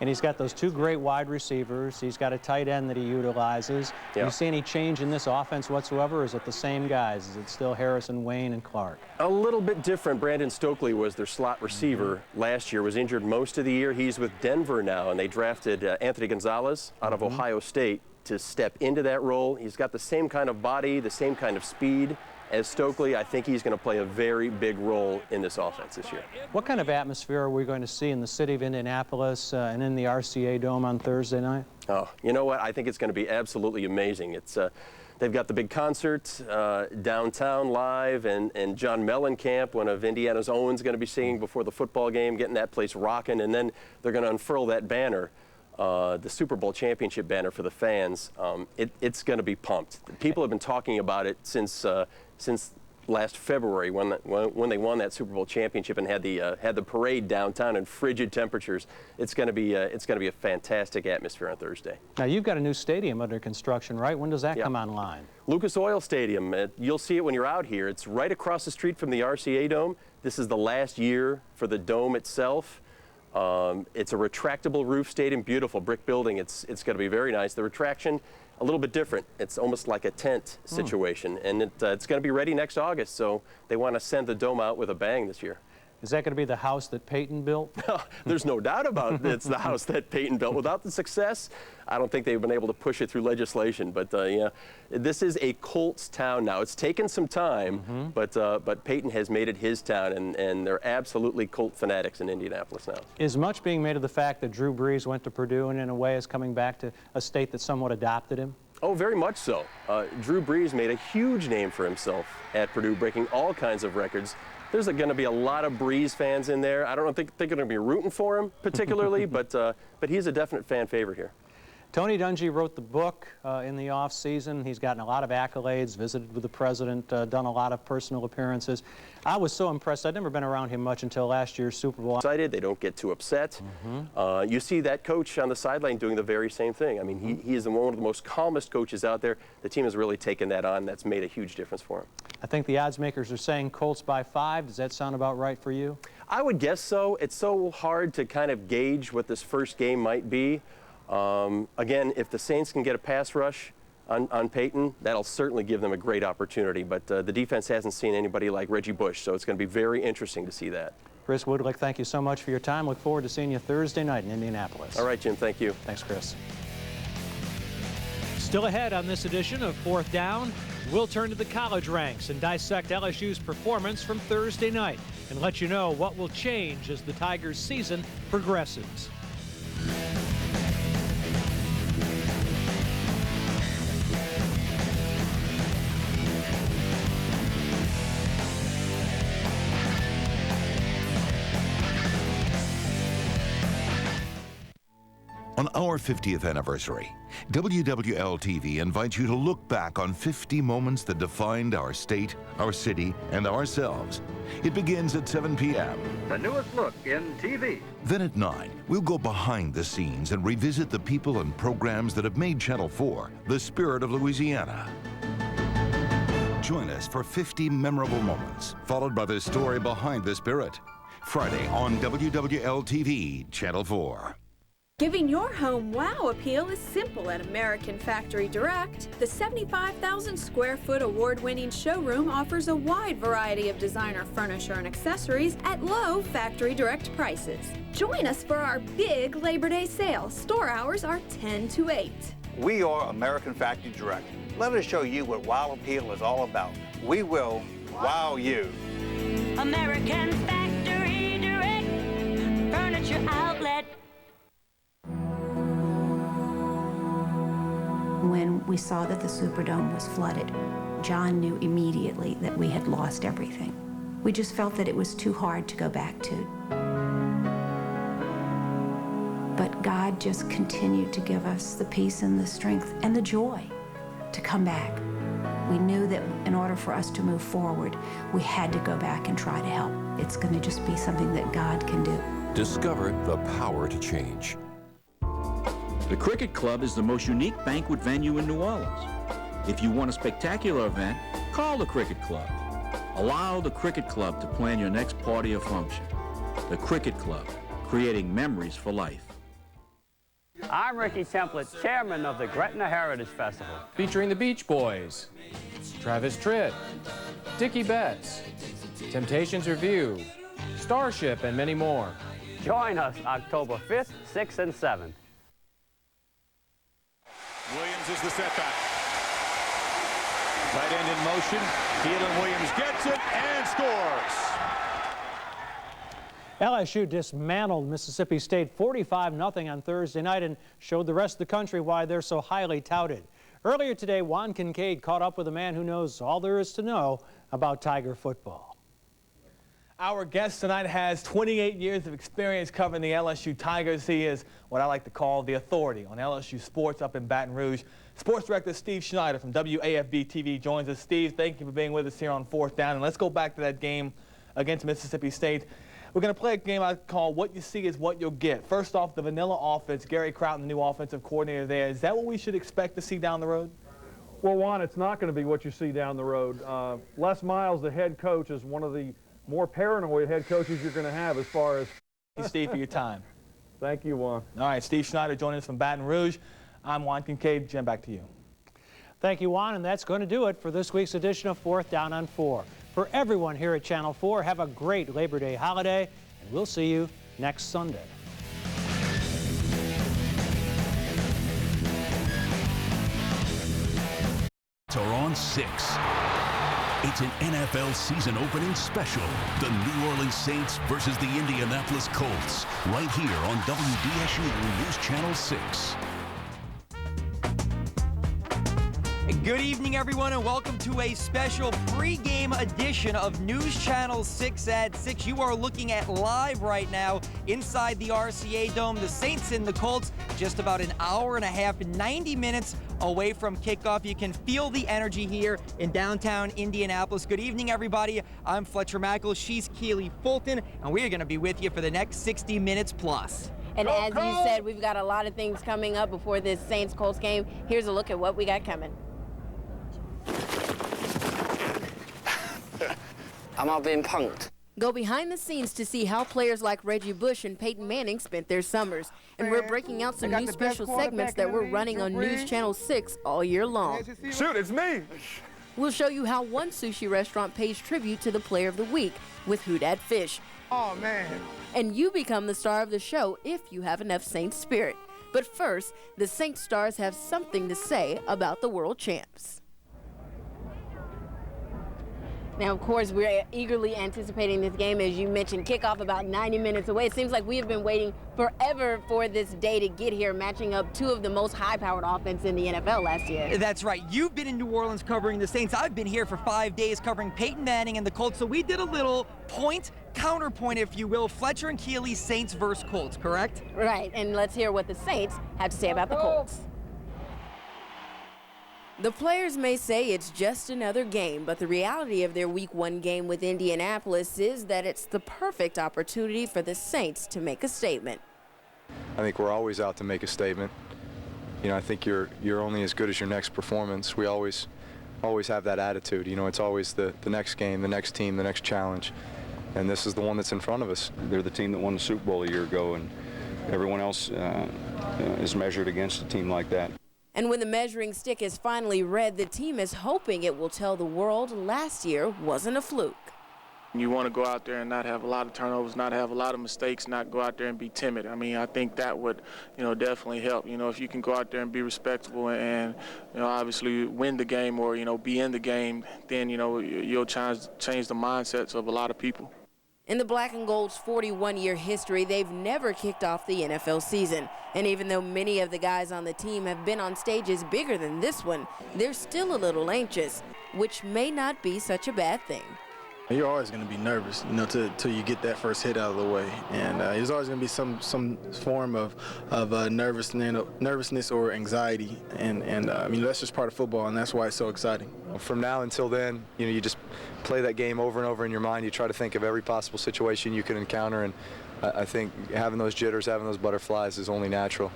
And he's got those two great wide receivers. He's got a tight end that he utilizes. Do you see any change in this offense whatsoever, or is it the same guys? Is it still Harrison, Wayne, and Clark? A little bit different. Brandon Stokely was their slot receiver last year, was injured most of the year. He's with Denver now, and they drafted Anthony Gonzalez out of Ohio State to step into that role. He's got the same kind of body, the same kind of speed as Stokely. I think he's going to play a very big role in this offense this year. What kind of atmosphere are we going to see in the city of Indianapolis and in the RCA Dome on Thursday night? Oh, you know what? I think it's going to be absolutely amazing. It's they've got the big concert downtown live, and John Mellencamp, one of Indiana's own, is going to be singing before the football game, getting that place rocking, and then they're going to unfurl that banner. The Super Bowl championship banner for the fans. It's going to be pumped. People have been talking about it since last February when they won that Super Bowl championship and had the parade downtown in frigid temperatures. It's going to be a fantastic atmosphere on Thursday. Now you've got a new stadium under construction, right? When does that come online? Lucas Oil Stadium. You'll see it when you're out here. It's right across the street from the RCA Dome. This is the last year for the dome itself. It's a retractable roof stadium, beautiful brick building. It's going to be very nice. The retraction, a little bit different. It's almost like a tent situation, and it's going to be ready next August, so they want to send the dome out with a bang this year. Is that going to be the house that Peyton built? There's no doubt about it. It's the house that Peyton built. Without the success, I don't think they've been able to push it through legislation. But yeah, this is a Colts town now. It's taken some time, but Peyton has made it his town, and they're absolutely Colt fanatics in Indianapolis now. Is much being made of the fact that Drew Brees went to Purdue and in a way is coming back to a state that somewhat adopted him? Oh, very much so. Drew Brees made a huge name for himself at Purdue, breaking all kinds of records. There's going to be a lot of Brees fans in there. I don't think they're going to be rooting for him particularly, but he's a definite fan favorite here. Tony Dungy wrote the book in the off season. He's gotten a lot of accolades, visited with the president, done a lot of personal appearances. I was so impressed. I'd never been around him much until last year's Super Bowl. Excited, they don't get too upset. You see that coach on the sideline doing the very same thing. I mean, he is one of the most calmest coaches out there. The team has really taken that on. That's made a huge difference for him. I think the odds makers are saying Colts by 5. Does that sound about right for you? I would guess so. It's so hard to kind of gauge what this first game might be. Again, if the Saints can get a pass rush on Peyton, that'll certainly give them a great opportunity. But the defense hasn't seen anybody like Reggie Bush, so it's going to be very interesting to see that. Chris Woodlick, thank you so much for your time. Look forward to seeing you Thursday night in Indianapolis. All right, Jim, thank you. Thanks, Chris. Still ahead on this edition of Fourth Down, we'll turn to the college ranks and dissect LSU's performance from Thursday night and let you know what will change as the Tigers' season progresses. On our 50th anniversary, WWL-TV invites you to look back on 50 moments that defined our state, our city, and ourselves. It begins at 7 p.m. The newest look in TV. Then at 9, we'll go behind the scenes and revisit the people and programs that have made Channel 4 the spirit of Louisiana. Join us for 50 memorable moments, followed by the story behind the spirit. Friday on WWL-TV, Channel 4. Giving your home wow appeal is simple at American Factory Direct. The 75,000 square foot award-winning showroom offers a wide variety of designer furniture and accessories at low Factory Direct prices. Join us for our big Labor Day sale. Store hours are 10 to 8. We are American Factory Direct. Let us show you what wow appeal is all about. We will wow you. American Factory Direct, furniture outlet. When we saw that the Superdome was flooded, John knew immediately that we had lost everything. We just felt that it was too hard to go back to. But God just continued to give us the peace and the strength and the joy to come back. We knew that in order for us to move forward, we had to go back and try to help. It's going to just be something that God can do. Discover the power to change. The Cricket Club is the most unique banquet venue in New Orleans. If you want a spectacular event, call the Cricket Club. Allow the Cricket Club to plan your next party or function. The Cricket Club, creating memories for life. I'm Ricky Templett, chairman of the Gretna Heritage Festival. Featuring the Beach Boys, Travis Tritt, Dickie Betts, Temptations Review, Starship, and many more. Join us October 5th, 6th, and 7th. Williams is the setback. Tight end in motion. Keelan Williams gets it and scores. LSU dismantled Mississippi State 45-0 on Thursday night and showed the rest of the country why they're so highly touted. Earlier today, Juan Kincaid caught up with a man who knows all there is to know about Tiger football. Our guest tonight has 28 years of experience covering the LSU Tigers. He is what I like to call the authority on LSU sports up in Baton Rouge. Sports Director Steve Schneider from WAFB TV joins us. Steve, thank you for being with us here on 4th Down. And let's go back to that game against Mississippi State. We're going to play a game I call What You See Is What You'll Get. First off, the vanilla offense. Gary Croughton, the new offensive coordinator there. Is that what we should expect to see down the road? Well, Juan, it's not going to be what you see down the road. Les Miles, the head coach, is one of the more paranoid head coaches you're going to have as far as... Thank you, Steve, for your time. Thank you, Juan. All right, Steve Schneider joining us from Baton Rouge. I'm Juan Kincaid. Jim, back to you. Thank you, Juan, and that's going to do it for this week's edition of 4th Down on 4. For everyone here at Channel 4, have a great Labor Day holiday, and we'll see you next Sunday. Are on 6. It's an NFL season opening special. The New Orleans Saints versus the Indianapolis Colts. Right here on WDSU News Channel 6. Good evening, everyone, and welcome to a special pregame edition of News Channel 6 at 6. You are looking at live right now inside the RCA Dome. The Saints and the Colts just about an hour and a half, 90 minutes away from kickoff. You can feel the energy here in downtown Indianapolis. Good evening, everybody. I'm Fletcher Mackel. She's Keely Fulton, and we are going to be with you for the next 60 minutes plus. And as you said, we've got a lot of things coming up before this Saints-Colts game. Here's a look at what we got coming. I'm all being punked. Go behind the scenes to see how players like Reggie Bush and Peyton Manning spent their summers. And we're breaking out some new special segments that we're running on News Channel 6 all year long. Shoot, it's me. We'll show you how one sushi restaurant pays tribute to the Player of the Week with Who Dat Fish. Oh, man. And you become the star of the show if you have enough Saints spirit. But first, the Saints stars have something to say about the world champs. Now, of course, we're eagerly anticipating this game. As you mentioned, kickoff about 90 minutes away. It seems like we have been waiting forever for this day to get here, matching up two of the most high-powered offense in the NFL last year. That's right. You've been in New Orleans covering the Saints. I've been here for 5 days covering Peyton Manning and the Colts. So we did a little counterpoint, if you will. Fletcher and Keely, Saints versus Colts, correct? Right, and let's hear what the Saints have to say about the Colts. The players may say it's just another game, but the reality of their Week 1 game with Indianapolis is that it's the perfect opportunity for the Saints to make a statement. I think we're always out to make a statement. You know, I think you're only as good as your next performance. We always have that attitude. You know, it's always the next game, the next team, the next challenge. And this is the one that's in front of us. They're the team that won the Super Bowl a year ago, and everyone else is measured against a team like that. And when the measuring stick is finally read, the team is hoping it will tell the world last year wasn't a fluke. You want to go out there and not have a lot of turnovers, not have a lot of mistakes, not go out there and be timid. I mean, I think that would, definitely help. If you can go out there and be respectable and, obviously win the game or, be in the game, then, you'll change the mindsets of a lot of people. In the Black and Gold's 41-year history, they've never kicked off the NFL season. And even though many of the guys on the team have been on stages bigger than this one, they're still a little anxious, which may not be such a bad thing. You're always going to be nervous, till you get that first hit out of the way, and there's always going to be some form of nervousness or anxiety, and that's just part of football, and that's why it's so exciting. From now until then, you just play that game over and over in your mind. You try to think of every possible situation you could encounter, and I think having those jitters, having those butterflies is only natural.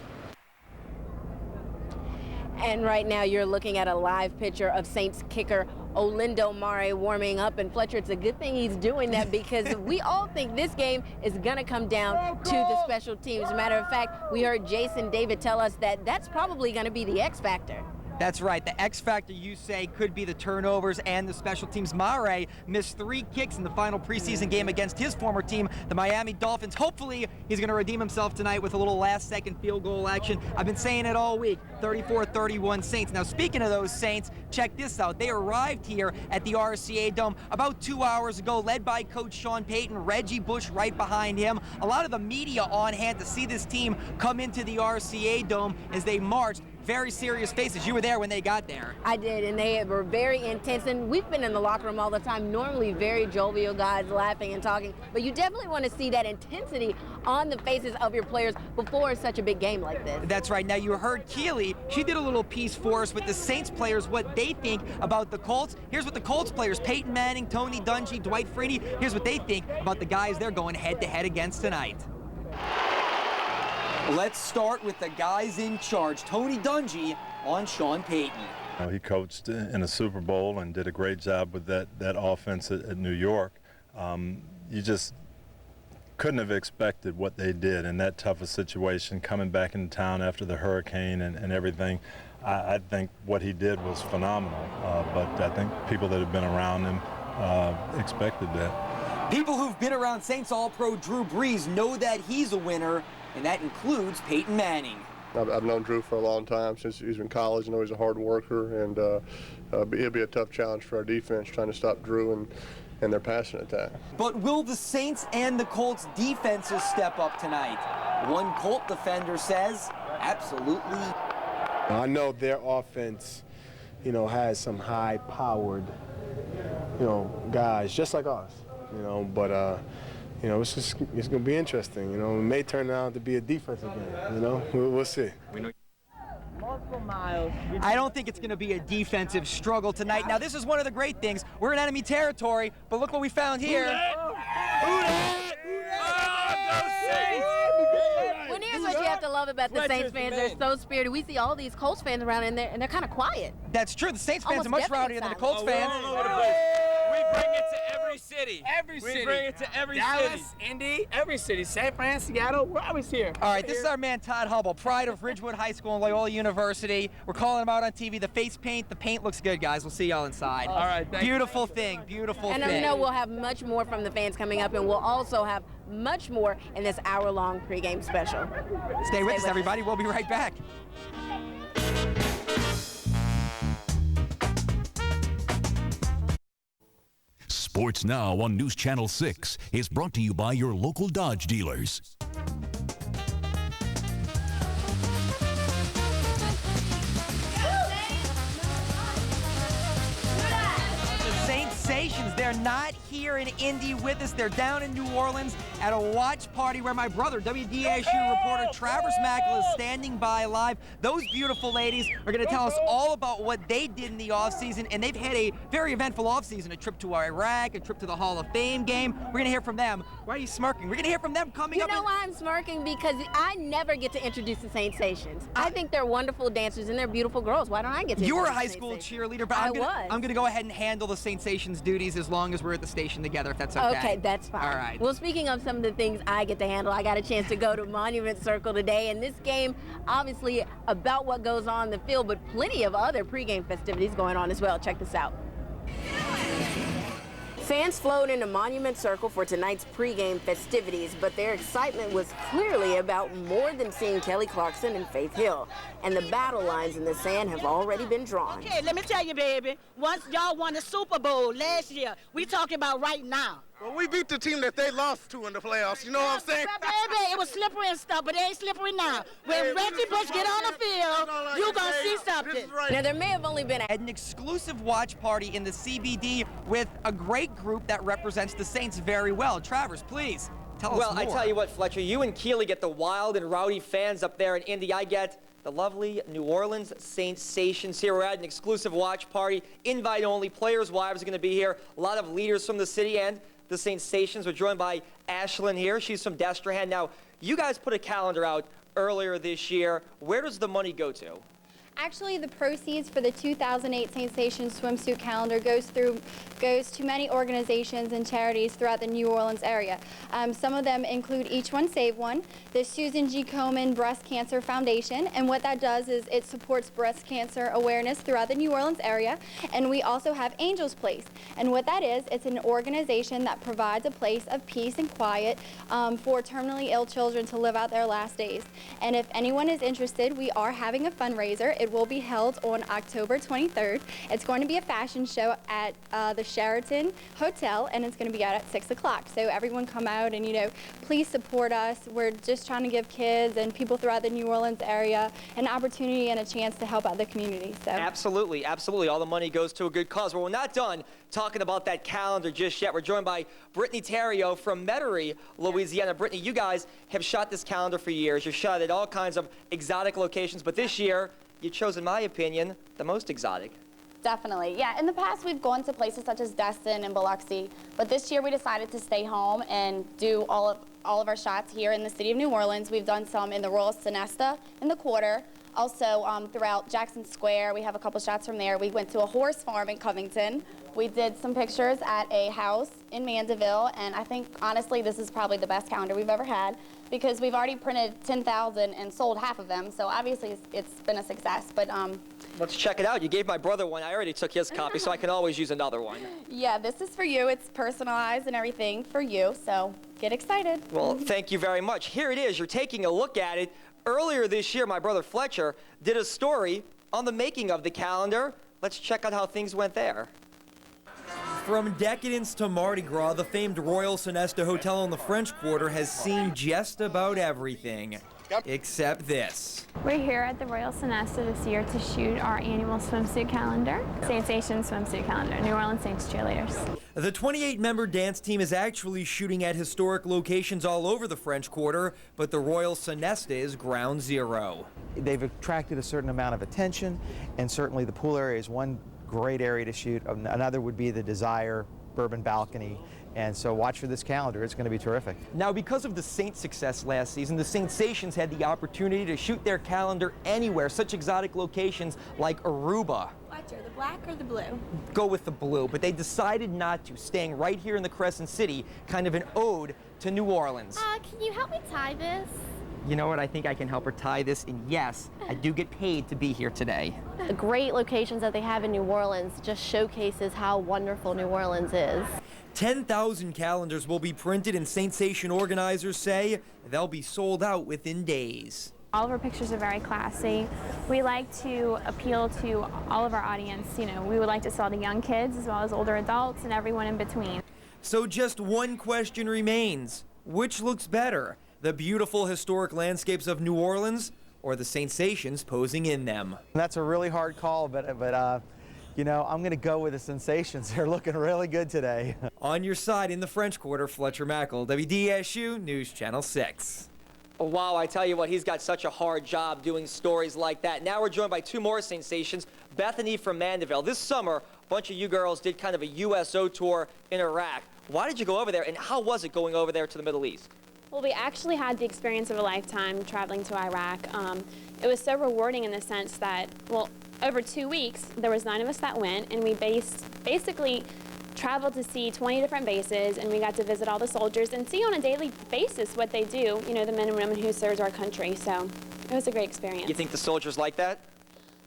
And right now you're looking at a live picture of Saints kicker Olindo Mare warming up, and Fletcher, it's a good thing he's doing that because we all think this game is going to come down to the special teams. As a matter of fact, we heard Jason David tell us that that's probably going to be the X factor. That's right. The X factor, you say, could be the turnovers and the special teams. Mare missed 3 kicks in the final preseason game against his former team, the Miami Dolphins. Hopefully, he's going to redeem himself tonight with a little last-second field goal action. I've been saying it all week, 34-31 Saints. Now, speaking of those Saints, check this out. They arrived here at the RCA Dome about 2 hours ago, led by Coach Sean Payton, Reggie Bush right behind him. A lot of the media on hand to see this team come into the RCA Dome as they marched. Very serious faces. You were there when they got there. I did, and they were very intense, and we've been in the locker room all the time, normally very jovial guys laughing and talking, but you definitely want to see that intensity on the faces of your players before such a big game like this. That's right. Now, you heard Keely. She did a little piece for us with the Saints players, what they think about the Colts. Here's what the Colts players, Peyton Manning, Tony Dungy, Dwight Freeney, here's what they think about the guys they're going head-to-head against tonight. Let's start with the guys in charge. Tony Dungy on Sean Payton. He coached in a Super Bowl and did a great job with that offense at New York. You just couldn't have expected what they did in that tough a situation, coming back into town after the hurricane and everything. I think what he did was phenomenal, but I think people that have been around him expected that. People who've been around Saints All-Pro Drew Brees know that he's a winner, and that includes Peyton Manning. I've known Drew for a long time, since he was in college. I know he's a hard worker, and it'll be a tough challenge for our defense trying to stop Drew and their passing attack. But will the Saints and the Colts defenses step up tonight? One Colt defender says, absolutely. I know their offense, has some high-powered, guys just like us, but. It's going to be interesting. It may turn out to be a defensive game. We'll see. Multiple miles. I don't think it's going to be a defensive struggle tonight. Now, this is one of the great things. We're in enemy territory, but look what we found here. Well, here's what you have to love about the Saints fans. They're so spirited. We see all these Colts fans around, and they're kind of quiet. That's true. The Saints fans are much rowdier than the Colts fans. We bring it to every city. We bring it to every city. Dallas, Indy, every city. San Fran, Seattle, we're always here. All right, this is our man Todd Hubble, pride of Ridgewood High School and Loyola University. We're calling him out on TV. The face paint, the paint looks good, guys. We'll see y'all inside. All right, thank beautiful thing, beautiful thing. And I know we'll have much more from the fans coming up, and we'll also have much more in this hour-long pregame special. Stay with us, everybody. We'll be right back. Sports Now on News Channel 6 is brought to you by your local Dodge dealers. Sensations, they're not here in Indy with us. They're down in New Orleans at a watch party where my brother, WDSU reporter Travers Mackel, is standing by live. Those beautiful ladies are going to tell us all about what they did in the offseason, and they've had a very eventful offseason, a trip to Iraq, a trip to the Hall of Fame game. We're going to hear from them. Why are you smirking? We're going to hear from them coming up. You know why I'm smirking? Because I never get to introduce the Sensations. I think they're wonderful dancers and they're beautiful girls. Why don't I get to You introduce were a high the school Sensations? cheerleader, but I'm going to go ahead and handle the Sensations duties as long long as we're at the station together, if that's okay. Okay, that's fine. All right. Well, speaking of some of the things I get to handle, I got a chance to go to Monument Circle today, and this game, obviously about what goes on in the field, but plenty of other pregame festivities going on as well. Check this out. Fans flowed into Monument Circle for tonight's pregame festivities, but their excitement was clearly about more than seeing Kelly Clarkson and Faith Hill. And the battle lines in the sand have already been drawn. Okay, let me tell you, baby, once y'all won the Super Bowl last year, we talking about right now. Well, we beat the team that they lost to in the playoffs, you know what I'm saying? Baby, it was slippery and stuff, but it ain't slippery now. When Reggie Bush get on the field, you gonna see something. Now, there may have only been an exclusive watch party in the CBD with a great group that represents the Saints very well. Travers, please, tell us more. Well, I tell you what, Fletcher, you and Keely get the wild and rowdy fans up there in Indy. I get the lovely New Orleans Saints stations here. We're at an exclusive watch party, invite only. Players' wives are going to be here. A lot of leaders from the city and the Saints stations. We're joined by Ashlyn here. She's from Destrehan. Now, you guys put a calendar out earlier this year. Where does the money go to? Actually, the proceeds for the 2008 Saint Station swimsuit calendar goes to many organizations and charities throughout the New Orleans area. Some of them include Each One Save One, the Susan G. Komen Breast Cancer Foundation, and what that does is it supports breast cancer awareness throughout the New Orleans area. And we also have Angels Place, and what that is, it's an organization that provides a place of peace and quiet for terminally ill children to live out their last days. And if anyone is interested, we are having a fundraiser. It will be held on October 23rd. It's going to be a fashion show at the Sheraton Hotel, and it's going to be out at 6 o'clock. So everyone come out and, you know, please support us. We're just trying to give kids and people throughout the New Orleans area an opportunity and a chance to help out the community. So Absolutely, absolutely. All the money goes to a good cause. Well, we're not done talking about that calendar just yet. We're joined by Brittany Theriault from Metairie, Louisiana. Brittany, you guys have shot this calendar for years. You've shot at all kinds of exotic locations, but this year, you chose, in my opinion, the most exotic. definitely, yeah. In the past, we've gone to places such as Destin and Biloxi, but this year we decided to stay home and do all of our shots here in the city of New Orleans. We've done some in the Royal Sonesta in the Quarter. Also, throughout Jackson Square, we have a couple shots from there. We went to a horse farm in Covington. We did some pictures at a house in Mandeville, and I think, honestly, this is probably the best calendar we've ever had because we've already printed 10,000 and sold half of them, so obviously it's been a success. But let's check it out. You gave my brother one. I already took his copy, so I can always use another one. Yeah, this is for you. It's personalized and everything for you, so get excited. Well, thank you very much. Here it is. You're taking a look at it. Earlier this year, my brother Fletcher did a story on the making of the calendar. Let's check out how things went there. From decadence to Mardi Gras, the famed Royal Sonesta Hotel on the French Quarter has seen just about everything, except this. We're here at the Royal Sonesta this year to shoot our annual swimsuit calendar, Saint Station swimsuit calendar, New Orleans Saints cheerleaders. The 28-member dance team is actually shooting at historic locations all over the French Quarter, but the Royal Sonesta is ground zero. They've attracted a certain amount of attention, and certainly the pool area is one great area to shoot. Another would be the Desire Bourbon Balcony. And so watch for this calendar. It's going to be terrific. Now, because of the Saints' success last season, the Saints had the opportunity to shoot their calendar anywhere, such exotic locations like Aruba. Fletcher, the black or the blue? Go with the blue, but they decided not to, staying right here in the Crescent City, kind of an ode to New Orleans. Can you help me tie this? You know what, I think I can help her tie this, and yes, I do get paid to be here today. The great locations that they have in New Orleans just showcases how wonderful New Orleans is. 10,000 calendars will be printed, and Saint Station organizers say they'll be sold out within days. All of our pictures are very classy. We like to appeal to all of our audience. You know, we would like to sell to young kids as well as older adults and everyone in between. So just one question remains. Which looks better? The beautiful historic landscapes of New Orleans or the sensations posing in them? That's a really hard call, but you know, I'm going to go with the sensations. They're looking really good today. On your side in the French Quarter, Fletcher Mackel, WDSU News Channel 6. Oh, wow, I tell you what, he's got such a hard job doing stories like that. Now we're joined by two more sensations. Bethany from Mandeville. This summer, a bunch of you girls did kind of a USO tour in Iraq. Why did you go over there, and how was it going over there to the Middle East? Well, we actually had the experience of a lifetime traveling to Iraq. It was so rewarding in the sense that, well, over 2 weeks, there was 9 of us that went, and we basically traveled to see 20 different bases, and we got to visit all the soldiers and see on a daily basis what they do, you know, the men and women who served our country. So it was a great experience. You think the soldiers like that?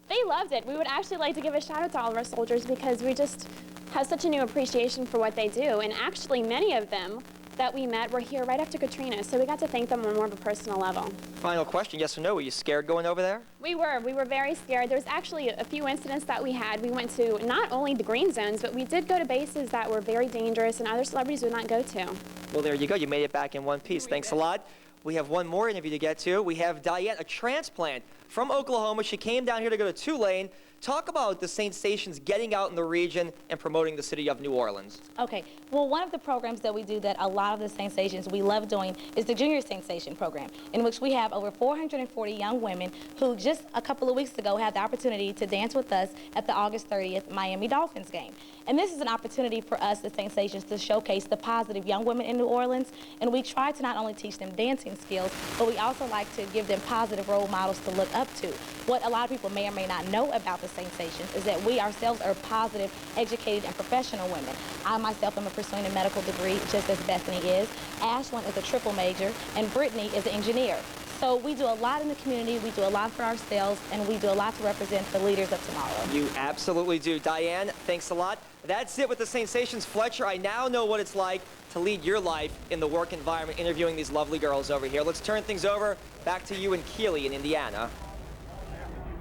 They loved it. We would actually like to give a shout out to all of our soldiers because we just have such a new appreciation for what they do. And actually many of them that we met were here right after Katrina, so we got to thank them on more of a personal level. Final question, yes or no, were you scared going over there? We were very scared. There was actually a few incidents that we had. We went to not only the green zones, but we did go to bases that were very dangerous and other celebrities would not go to. Well, there you go, you made it back in one piece. Thanks a lot. We have one more interview to get to. We have Diane, a transplant from Oklahoma. She came down here to go to Tulane. Talk about the Saint Stations getting out in the region and promoting the city of New Orleans. Okay, well, one of the programs that we do that a lot of the Saint Stations we love doing is the Junior Saint Station program, in which we have over 440 young women who just a couple of weeks ago had the opportunity to dance with us at the August 30th Miami Dolphins game. And this is an opportunity for us, the Saint Stations, to showcase the positive young women in New Orleans. And we try to not only teach them dancing skills, but we also like to give them positive role models to look up to. What a lot of people may or may not know about the Saint Stations is that we ourselves are positive, educated, and professional women. I myself am pursuing a medical degree, just as Bethany is. Ashlyn is a triple major, and Brittany is an engineer. So we do a lot in the community, we do a lot for ourselves, and we do a lot to represent the leaders of tomorrow. You absolutely do. Diane, thanks a lot. That's it with the Saint Stations. Fletcher, I now know what it's like to lead your life in the work environment, interviewing these lovely girls over here. Let's turn things over back to you in Keeley in Indiana.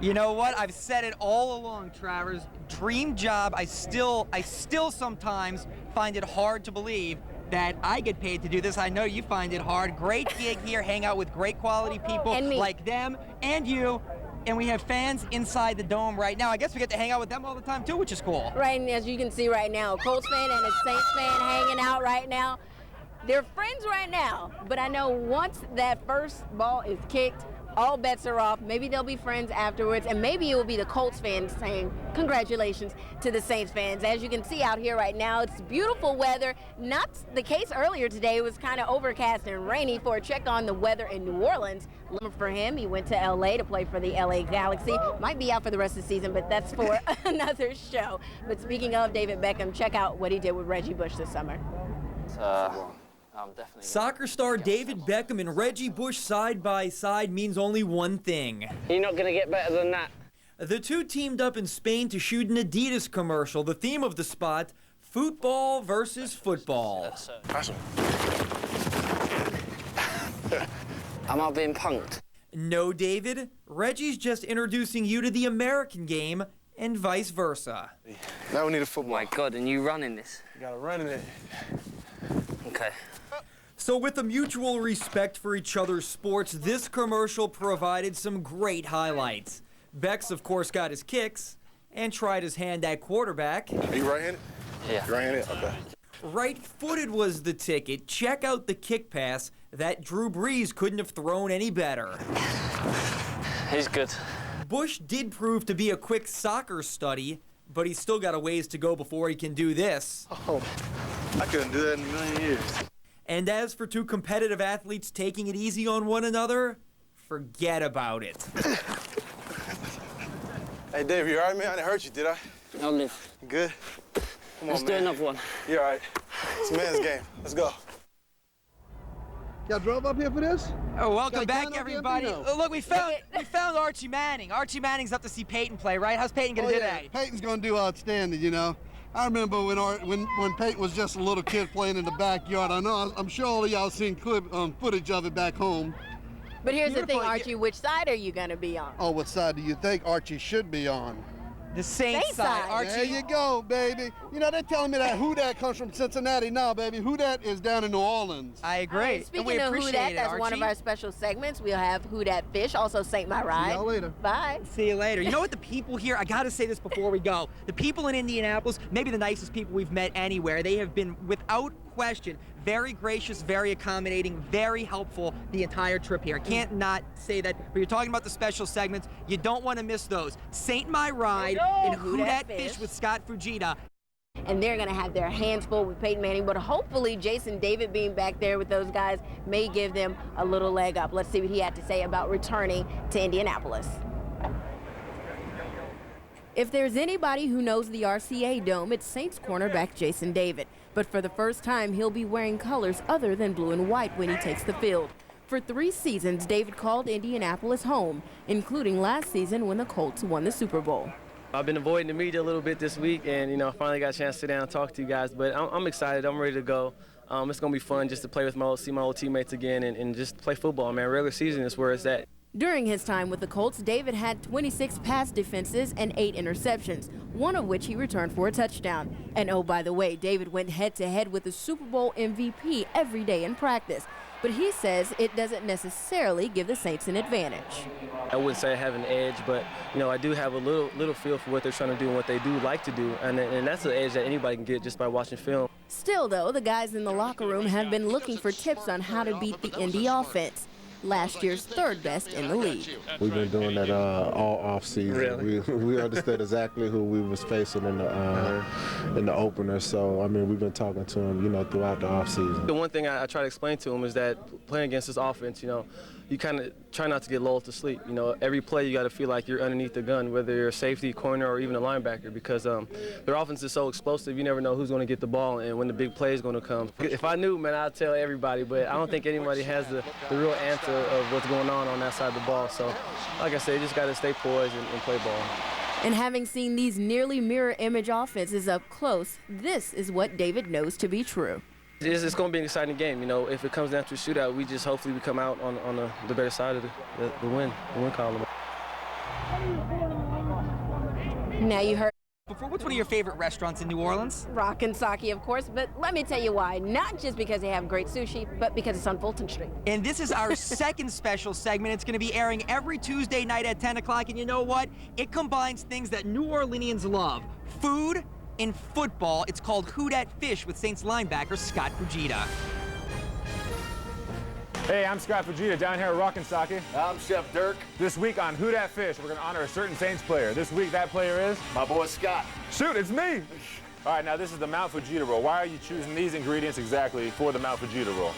You know what? I've said it all along, Travers. Dream job. I still sometimes find it hard to believe that I get paid to do this. I know you find it hard. Great gig here, hang out with great quality people like them and you. And we have fans inside the dome right now. I guess we get to hang out with them all the time too, which is cool. Right, and as you can see right now, a Colts fan and a Saints fan hanging out right now. They're friends right now, but I know once that first ball is kicked, all bets are off. Maybe they'll be friends afterwards, and maybe it will be the Colts fans saying congratulations to the Saints fans. As you can see out here right now, it's beautiful weather. Not the case earlier today. It was kind of overcast and rainy. For a check on the weather in New Orleans, for him, he went to LA to play for the LA Galaxy. Might be out for the rest of the season, but that's for another show. But speaking of David Beckham, check out what he did with Reggie Bush this summer. Soccer star David Beckham and Reggie Bush side by side means only one thing. You're not going to get better than that. The two teamed up in Spain to shoot an Adidas commercial. The theme of the spot, football versus football. Awesome. Am I being punked? No, David. Reggie's just introducing you to the American game and vice versa. Now we need a football. Oh my God, and you running this? You gotta run in it. Okay. So with a mutual respect for each other's sports, this commercial provided some great highlights. Bex, of course, got his kicks and tried his hand at quarterback. Are you right-handed? Yeah. You're right-handed? Okay. Right-footed was the ticket. Check out the kick pass that Drew Brees couldn't have thrown any better. He's good. Bush did prove to be a quick soccer study, but he's still got a ways to go before he can do this. Oh, I couldn't do that in a million years. And as for two competitive athletes taking it easy on one another, forget about it. Hey, Dave, you all right, man? I didn't hurt you, did I? I'll live. You good? Come on, Let's man. do another one. You're all right. It's a man's game. Let's go. Y'all drove up here for this? Oh, welcome back, everybody. Campino. Look, we found Archie Manning. Archie Manning's up to see Peyton play, right? How's Peyton gonna do today? Peyton's gonna do outstanding, you know. I remember when Peyton was just a little kid playing in the backyard. I'm sure all of y'all seen footage of it back home. But here's the thing, Archie, which side are you going to be on? Oh, what side do you think Archie should be on? The Saints side. Archie. There you go, baby. You know, they're telling me that Who Dat comes from Cincinnati now, baby. Who Dat is down in New Orleans. I agree. Speaking of Who Dat, that's one of our special segments. We'll have Who Dat Fish, also Saint My Ride. See y'all later. Bye. See you later. You know what, the people here, I gotta say this before we go. The people in Indianapolis, maybe the nicest people we've met anywhere. They have been, without question, very gracious, very accommodating, very helpful the entire trip here. I can't not say that. When you're talking about the special segments, you don't want to miss those. Saint My Ride and Who Dat Fish with Scott Fujita. And they're going to have their hands full with Peyton Manning, but hopefully Jason David being back there with those guys may give them a little leg up. Let's see what he had to say about returning to Indianapolis. If there's anybody who knows the RCA Dome, it's Saints cornerback Jason David. But for the first time, he'll be wearing colors other than blue and white when he takes the field. For 3 seasons, David called Indianapolis home, including last season when the Colts won the Super Bowl. I've been avoiding the media a little bit this week, and I finally got a chance to sit down and talk to you guys. But I'm excited. I'm ready to go. It's gonna be fun just to play with see my old teammates again, and just play football, man. Regular season is where it's at. During his time with the Colts, David had 26 pass defenses and 8 interceptions, one of which he returned for a touchdown. And oh, by the way, David went head-to-head with the Super Bowl MVP every day in practice. But he says it doesn't necessarily give the Saints an advantage. I wouldn't say I have an edge, but I do have a little feel for what they're trying to do and what they do like to do, and that's an edge that anybody can get just by watching film. Still, though, the guys in the locker room have been looking for tips on how to beat the Indy offense. Last year's 3rd best in the league. We've been doing that all off season. Really? We understood exactly who we was facing in the opener. So I mean, we've been talking to him, throughout the off season. The one thing I try to explain to him is that playing against this offense, you kind of try not to get lulled to sleep. Every play you got to feel like you're underneath the gun, whether you're a safety, corner, or even a linebacker, because their offense is so explosive. You never know who's going to get the ball and when the big play is going to come. If I knew, man, I'd tell everybody, but I don't think anybody has the real answer of what's going on that side of the ball. So, like I said, you just got to stay poised and play ball. And having seen these nearly mirror image offenses up close, this is what David knows to be true. It's going to be an exciting game. If it comes down to a shootout, hopefully we come out on the better side of the win column. Now you heard. What's one of your favorite restaurants in New Orleans? Rockin' Sake, of course, but let me tell you why. Not just because they have great sushi, but because it's on Fulton Street. And this is our second special segment. It's going to be airing every Tuesday night at 10 o'clock. And you know what? It combines things that New Orleanians love: food and football. It's called Who Dat Fish with Saints linebacker Scott Fujita. Hey, I'm Scott Fujita down here at Rockin' Sake. I'm Chef Dirk. This week on Who Dat Fish, we're going to honor a certain Saints player. This week, that player is? My boy Scott. Shoot, it's me! All right, now this is the Mount Fujita roll. Why are you choosing these ingredients exactly for the Mount Fujita roll?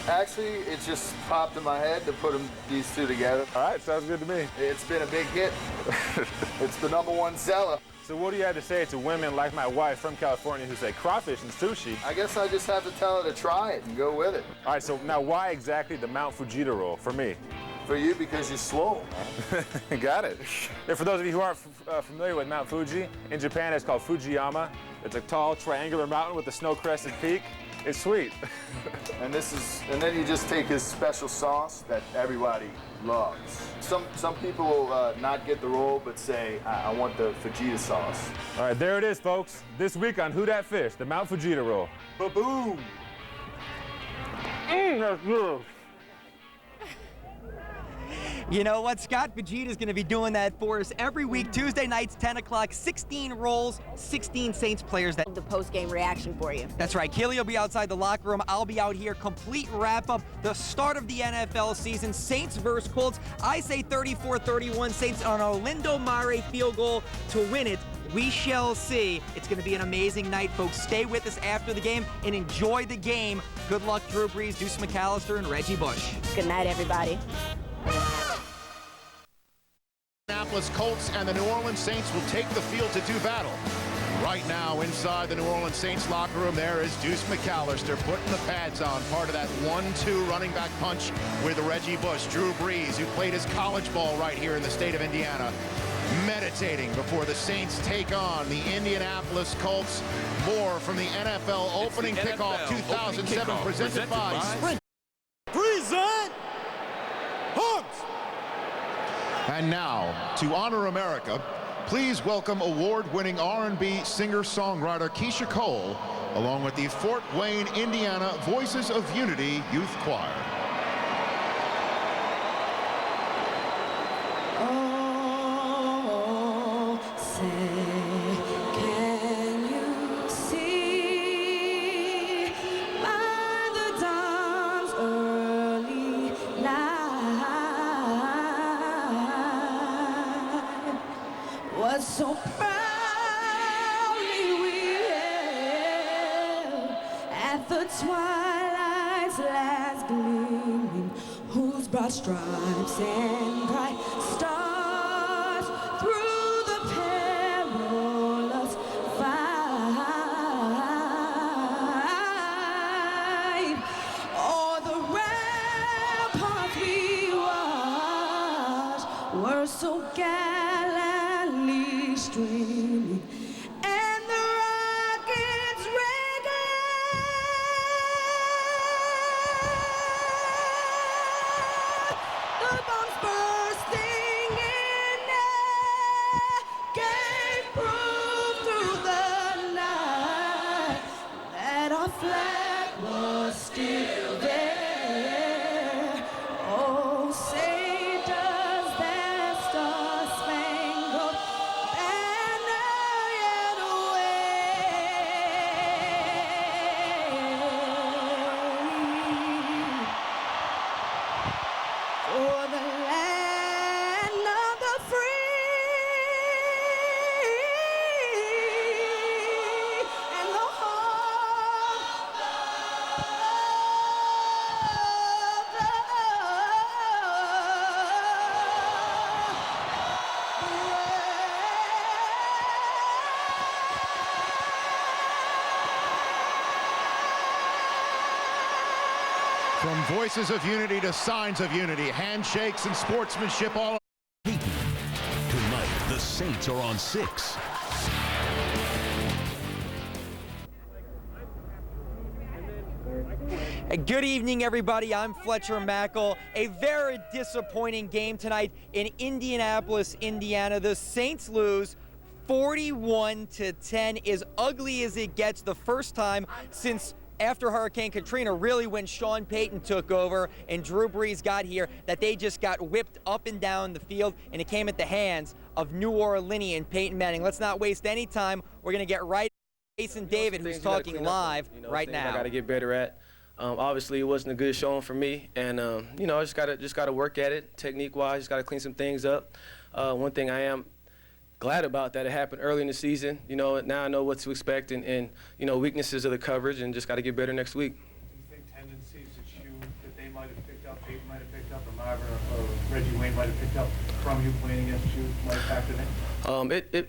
Actually, it just popped in my head to put these two together. All right, sounds good to me. It's been a big hit. It's the #1 seller. So what do you have to say to women like my wife from California who say crawfish and sushi? I guess I just have to tell her to try it and go with it. All right, so now why exactly the Mount Fujita roll for me? For you, because you're slow. Got it. And for those of you who aren't familiar with Mount Fuji, in Japan it's called Fujiyama. It's a tall, triangular mountain with a snow-crested peak. It's sweet. And then you just take his special sauce that everybody loves. Some people will not get the roll, but say, I want the Fujita sauce. All right, there it is, folks. This week on Who Dat Fish, the Mount Fujita roll. Ba-boom! That's good. You know what? Scott Fujita is going to be doing that for us every week, Tuesday nights, 10 o'clock, 16 rolls, 16 Saints players. The post-game reaction for you. That's right. Keely will be outside the locker room. I'll be out here. Complete wrap-up, the start of the NFL season. Saints versus Colts. I say 34-31 Saints on a Lindo Mare field goal to win it. We shall see. It's going to be an amazing night, folks. Stay with us after the game and enjoy the game. Good luck, Drew Brees, Deuce McAllister, and Reggie Bush. Good night, everybody. Indianapolis Colts and the New Orleans Saints will take the field to do battle. Right now, inside the New Orleans Saints locker room, there is Deuce McAllister putting the pads on, part of that 1-2 running back punch with Reggie Bush. Drew Brees, who played his college ball right here in the state of Indiana, meditating before the Saints take on the Indianapolis Colts. More from the NFL opening kickoff 2007 presented by Sprint. Present Hunt! And now, to honor America, please welcome award-winning R&B singer-songwriter Keisha Cole, along with the Fort Wayne, Indiana Voices of Unity Youth Choir. Oh, say, can you see by the dawn's early light what so proudly we held at the twilight's last gleaming, whose broad stripes and bright stars through the so gallantly streaming, and the rockets ringing, the bombs bursting in air, gave proof through the night that our flag was still there. Oh, say does that star-spangled banner yet wave for the land of the free and the home From voices of unity to signs of unity, handshakes and sportsmanship all. Tonight, the Saints are on 6. Good evening, everybody. I'm Fletcher Mackel. A very disappointing game tonight in Indianapolis, Indiana. The Saints lose 41-10, as ugly as it gets. The first time since after Hurricane Katrina, really when Sean Payton took over and Drew Brees got here, that they just got whipped up and down the field, and it came at the hands of New Orleanian Peyton Manning. Let's not waste any time. We're going to get right to Jason David, who's talking live right now. I got to get better at. Obviously, it wasn't a good showing for me, and you know, I just gotta work at it, technique-wise. Just gotta clean some things up. One thing I am glad about that it happened early in the season. You know, now I know what to expect and you know, weaknesses of the coverage, and just got to get better next week. Do you think tendencies that they might have picked up, Peyton might have picked up, or Marvin or Reggie Wayne might have picked up from you playing against you might have factored in?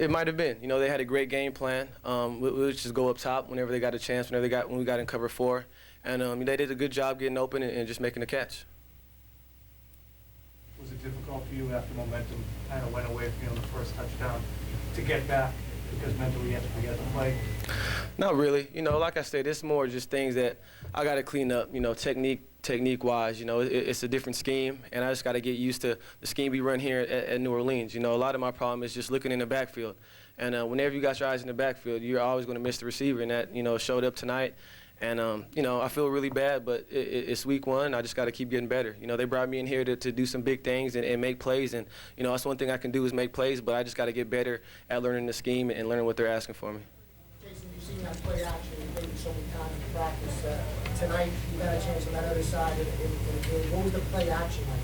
It might have been. You know, they had a great game plan. We would just go up top whenever they got a chance, when we got in cover 4. And they did a good job getting open and just making the catch. Was it difficult for you after momentum kind of went away from you on the first touchdown to get back, because mentally you have to forget the play? Not really. You know, like I said, it's more just things that I got to clean up, you know, technique-wise. You know, it's a different scheme, and I just got to get used to the scheme we run here at New Orleans. You know, a lot of my problem is just looking in the backfield. And whenever you got your eyes in the backfield, you're always going to miss the receiver, and that, you know, showed up tonight. And, you know, I feel really bad, but it's week 1. I just got to keep getting better. You know, they brought me in here to do some big things and make plays. And, you know, that's one thing I can do is make plays, but I just got to get better at learning the scheme and learning what they're asking for me. Jason, you've seen that play action maybe so many times in practice. Tonight, you got a chance on that other side of the game. What was the play action like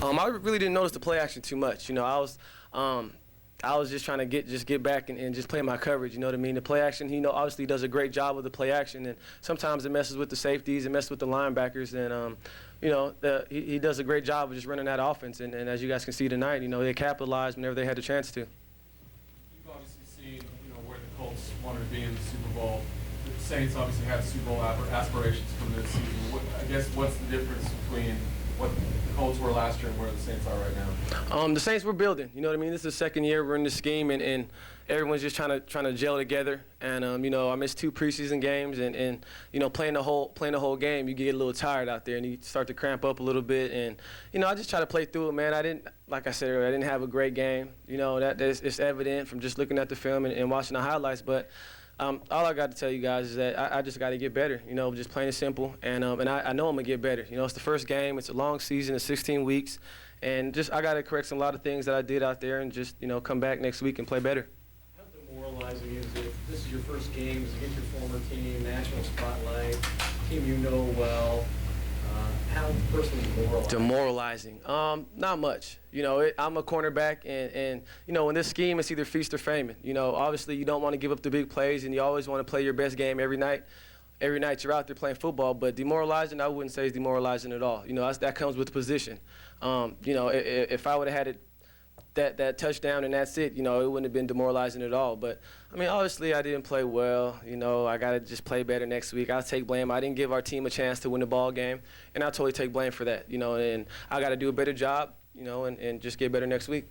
for you? I really didn't notice the play action too much. You know, I was just trying to get back and just play my coverage, you know what I mean? The play action, you know, obviously does a great job with the play action, and sometimes it messes with the safeties, it messes with the linebackers, and, you know, he does a great job of just running that offense, and as you guys can see tonight, you know, they capitalized whenever they had the chance to. You've obviously seen, you know, where the Colts wanted to be in the Super Bowl. The Saints obviously have Super Bowl aspirations coming this season. I guess what's the difference between what the Colts were last year and where the Saints are right now? The Saints were building. You know what I mean? This is the second year we're in this scheme, and everyone's just trying to gel together. And you know, I missed 2 preseason games, and you know, playing the whole game, you get a little tired out there, and you start to cramp up a little bit. And you know, I just try to play through it, man. Like I said earlier, I didn't have a great game. You know, it's evident from just looking at the film and watching the highlights. But all I got to tell you guys is that I just got to get better, you know, just plain and simple. And I know I'm going to get better. You know, it's the first game. It's a long season. It's 16 weeks. And just I got to correct a lot of things that I did out there and just, you know, come back next week and play better. How demoralizing is it? This is your first game is against your former team, national spotlight, team you know well. How personally demoralizing? Not much. You know, I'm a cornerback, and you know, in this scheme, it's either feast or famine. You know, obviously, you don't want to give up the big plays, and you always want to play your best game every night. Every night you're out there playing football, but demoralizing, I wouldn't say it's demoralizing at all. You know, that comes with the position. You know, if I would have had it that touchdown and that's it, you know, it wouldn't have been demoralizing at all. But, I mean, obviously I didn't play well. You know, I got to just play better next week. I'll take blame. I didn't give our team a chance to win the ball game, and I'll totally take blame for that, you know, and I got to do a better job, you know, and just get better next week.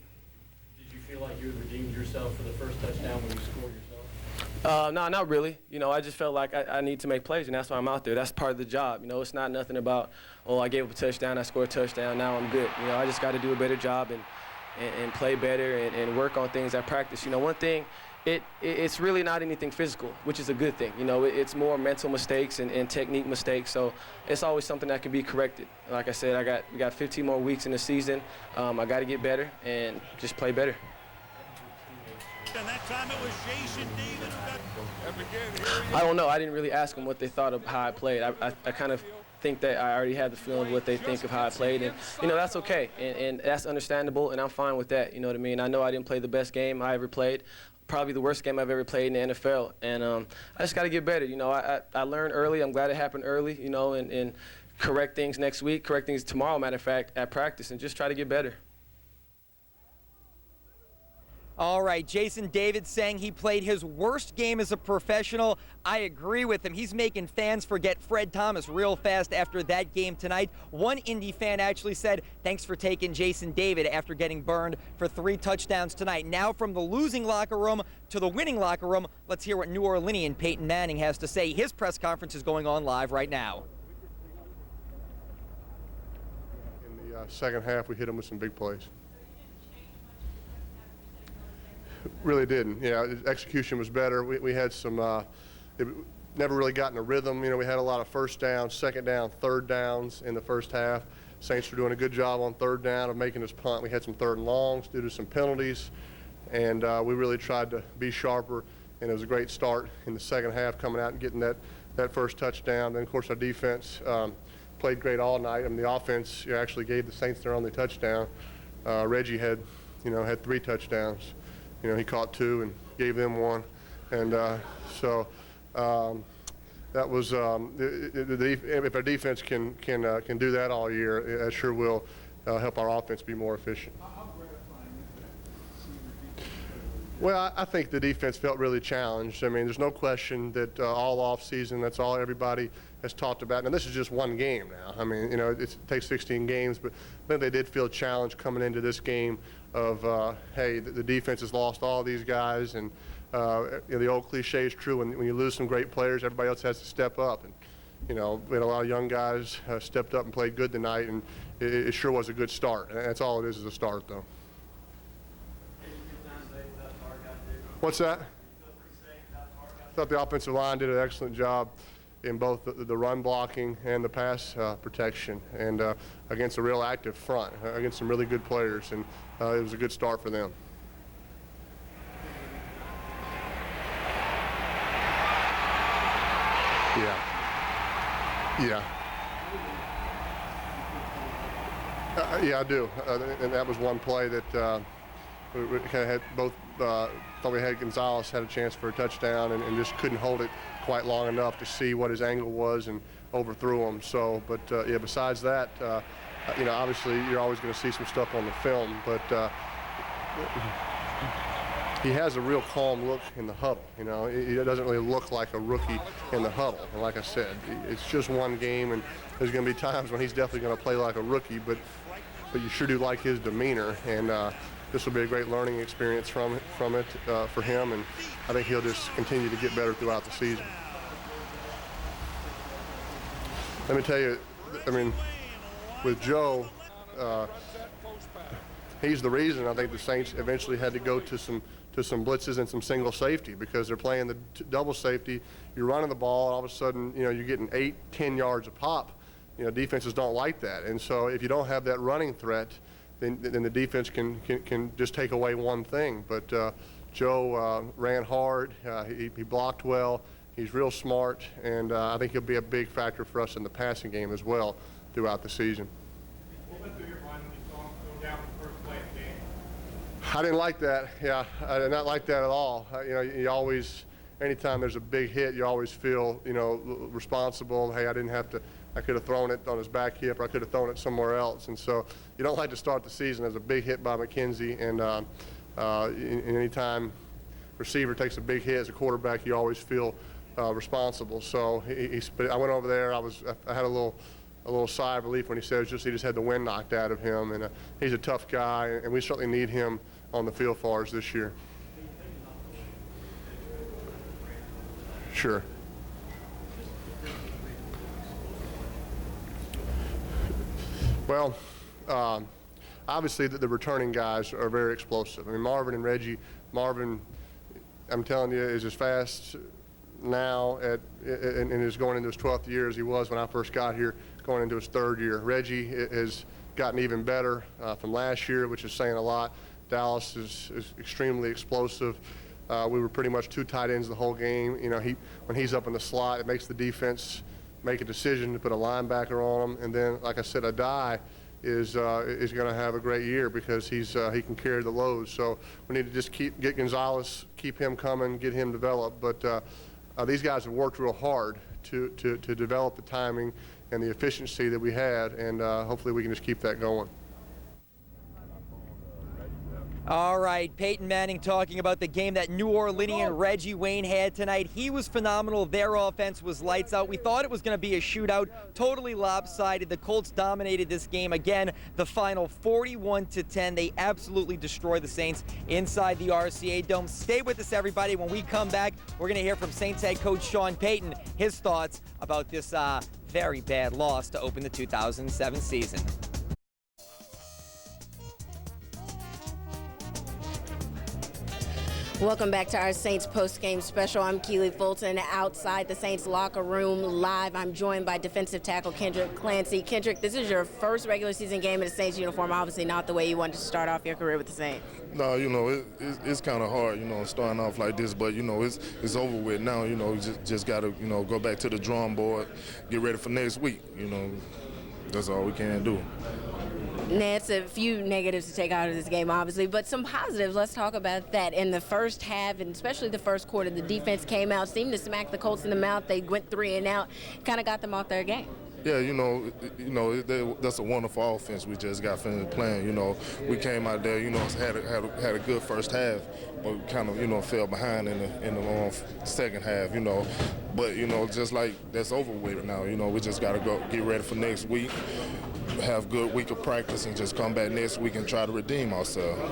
Did you feel like you had redeemed yourself for the first touchdown when you scored yourself? No, not really. You know, I just felt like I need to make plays, and that's why I'm out there. That's part of the job. You know, it's not nothing about, oh, I gave up a touchdown, I scored a touchdown, now I'm good. You know, I just got to do a better job and play better and work on things at practice. You know, one thing, it's really not anything physical, which is a good thing. You know, it's more mental mistakes and technique mistakes, so it's always something that can be corrected. Like I said, we got 15 more weeks in the season. I got to get better and just play better. And that time it was Jason David who got... I don't know. I didn't really ask them what they thought of how I played. I kind of think that I already had the feeling of what they think of how I played, and you know, that's okay, and that's understandable, and I'm fine with that. You know what I mean? I know I didn't play the best game I ever played, probably the worst game I've ever played in the NFL, and I just got to get better. You know, I learned early. I'm glad it happened early. You know, and correct things next week, correct things tomorrow, matter of fact, at practice, and just try to get better. All right, Jason David saying he played his worst game as a professional. I agree with him. He's making fans forget Fred Thomas real fast after that game tonight. One Indy fan actually said, thanks for taking Jason David after getting burned for 3 touchdowns tonight. Now from the losing locker room to the winning locker room, let's hear what New Orleanian Peyton Manning has to say. His press conference is going on live right now. In the second half, we hit him with some big plays. Really didn't. Yeah, execution was better. We had some, never really got in a rhythm. You know, we had a lot of first down, second down, third downs in the first half. Saints were doing a good job on third down of making us punt. We had some third and longs due to some penalties, and we really tried to be sharper, and it was a great start in the second half coming out and getting that first touchdown. Then, of course, our defense played great all night. I mean, the offense actually gave the Saints their only touchdown. Reggie had 3 touchdowns. You know, he caught 2 and gave them 1, and so that was if our defense can do that all year, it sure will help our offense be more efficient. Well, I think the defense felt really challenged. I mean, there's no question that all off season, that's all everybody has talked about. Now, this is just one game now. I mean, you know, it takes 16 games, but I think they did feel challenged coming into this game of, hey, the defense has lost all these guys, and you know, the old cliche is true. When you lose some great players, everybody else has to step up. And you know, we had a lot of young guys stepped up and played good tonight, and it sure was a good start. And that's all it is a start, though. What's that? I thought the offensive line did an excellent job in both the run blocking and the pass protection, and against a real active front, against some really good players, and it was a good start for them. Yeah, I do, and that was one play that we kind of had both. Thought we had Gonzalez had a chance for a touchdown and just couldn't hold it quite long enough to see what his angle was and overthrew him. So, but yeah, besides that, you know, obviously you're always going to see some stuff on the film, but he has a real calm look in the huddle. You know, he doesn't really look like a rookie in the huddle. And like I said, it's just one game, and there's going to be times when he's definitely going to play like a rookie, but you sure do like his demeanor, and this will be a great learning experience from it for him, and I think he'll just continue to get better throughout the season. Let me tell you, I mean, with Joe, he's the reason I think the Saints eventually had to go to some blitzes and some single safety, because they're playing the double safety. You're running the ball, and all of a sudden, you know, you're getting 8-10 yards a pop. You know, defenses don't like that, and so if you don't have that running threat, then the defense can just take away one thing. But Joe ran hard. He blocked well. He's real smart, and I think he'll be a big factor for us in the passing game as well throughout the season. What went through your mind when you saw him go down the first play of the game? I didn't like that. Yeah, I did not like that at all. You know, you always, anytime there's a big hit, you always feel, you know, responsible. Hey, I didn't have to. I could have thrown it on his back hip, or I could have thrown it somewhere else. And so you don't like to start the season as a big hit by McKenzie. And anytime receiver takes a big hit as a quarterback, you always feel responsible. So but I went over there. I had a little a little sigh of relief when he says he just had the wind knocked out of him, and he's a tough guy, and we certainly need him on the field for us this year. Sure. Well, obviously the returning guys are very explosive. I mean, Marvin and Reggie. Marvin, I'm telling you, is as fast now and is going into his 12th year as he was when I first got here, going into his 3rd year. Reggie has gotten even better from last year, which is saying a lot. Dallas is extremely explosive. We were pretty much 2 tight ends the whole game. You know, when he's up in the slot, it makes the defense make a decision to put a linebacker on him. And then, like I said, Adai is going to have a great year because he can carry the load. So we need to just get Gonzalez, keep him coming, get him developed. But these guys have worked real hard to develop the timing and the efficiency that we had, and hopefully we can just keep that going. All right, Peyton Manning talking about the game that New Orleanian Reggie Wayne had tonight. He was phenomenal. Their offense was lights out. We thought it was going to be a shootout, totally lopsided. The Colts dominated this game. Again, the final 41-10. They absolutely destroyed the Saints inside the RCA Dome. Stay with us, everybody. When we come back, we're going to hear from Saints head coach Sean Payton, his thoughts about this very bad loss to open the 2007 season. Welcome back to our Saints post-game special. I'm Keely Fulton outside the Saints locker room live. I'm joined by defensive tackle Kendrick Clancy. Kendrick, this is your first regular season game in a Saints uniform, obviously not the way you wanted to start off your career with the Saints. No, you know, it's kind of hard, you know, starting off like this, but, you know, it's over with now. You know, just got to, you know, go back to the drawing board, get ready for next week. You know, that's all we can do. Nance, a few negatives to take out of this game, obviously, but some positives. Let's talk about that. In the first half, and especially the first quarter, the defense came out, seemed to smack the Colts in the mouth. They went 3 and out, kind of got them off their game. Yeah, you know, that's a wonderful offense we just got finished playing. You know, we came out there, you know, had a good first half, but we kind of, you know, fell behind in the second half. You know, but you know, just like that's over with now. You know, we just got to go get ready for next week, have a good week of practice, and just come back next week and try to redeem ourselves.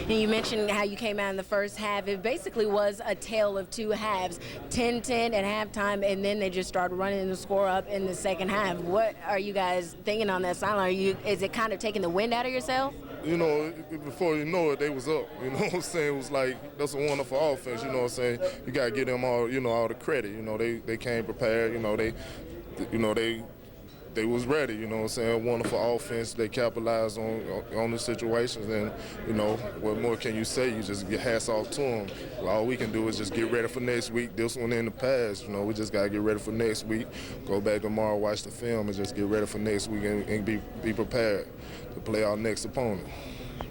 And you mentioned how you came out in the first half. It basically was a tale of 2 halves, 10-10 at halftime, and then they just started running the score up in the second half. What are you guys thinking on that sideline? Is it kind of taking the wind out of yourself? You know, before you know it, they was up. You know what I'm saying? It was like, that's a wonderful offense. You know what I'm saying? You got to give them all, you know, all the credit. You know, they came prepared. You know, they was ready, you know what I'm saying? Wonderful offense. They capitalized on the situations, and, you know, what more can you say? You just get hats off to them. All we can do is just get ready for next week. This one in the past, you know, we just got to get ready for next week. Go back tomorrow, watch the film, and just get ready for next week and be prepared to play our next opponent.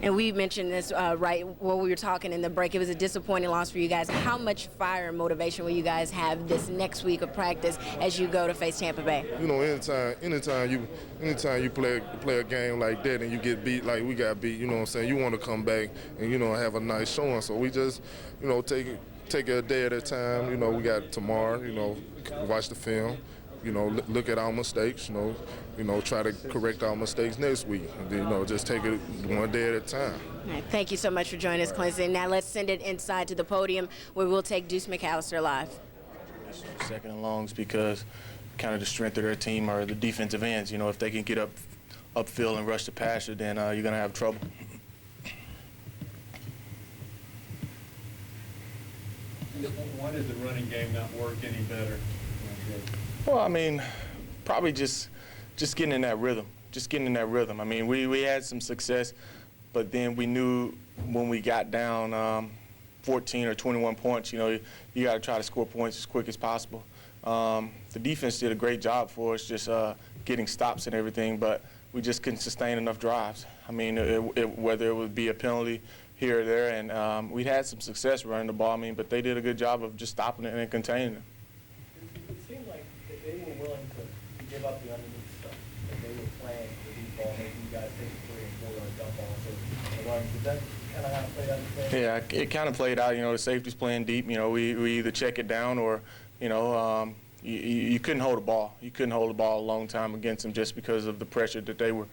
And we mentioned this right while we were talking in the break. It was a disappointing loss for you guys. How much fire and motivation will you guys have this next week of practice as you go to face Tampa Bay? You know, anytime you play a game like that and you get beat like we got beat, you know what I'm saying, you want to come back and, you know, have a nice showing. So we just, you know, take it a day at a time. You know, we got tomorrow, you know, watch the film, you know, look at our mistakes, you know, try to correct our mistakes next week. And then, you know, just take it one day at a time. All right, thank you so much for joining us, Clancy. Now let's send it inside to the podium where we'll take Deuce McAllister live. Second and longs because kind of the strength of their team are the defensive ends. You know, if they can get upfield and rush the passer, then you're going to have trouble. Why did the running game not work any better? Well, I mean, probably just getting in that rhythm. Just getting in that rhythm. I mean, we had some success, but then we knew when we got down 14 or 21 points, you know, you got to try to score points as quick as possible. The defense did a great job for us, just getting stops and everything, but we just couldn't sustain enough drives. I mean, whether it would be a penalty here or there, and we'd had some success running the ball, I mean, but they did a good job of just stopping it and containing it. It seemed like they were willing to give up the underneath stuff. Like they were playing the deep ball, making you guys take a 3 and 4 yard dump ball. So, did that kind of how it played out? Yeah, it kind of played out. You know, the safety's playing deep. You know, we either check it down or, you know, you couldn't hold the ball. You couldn't hold the ball a long time against them just because of the pressure that they were,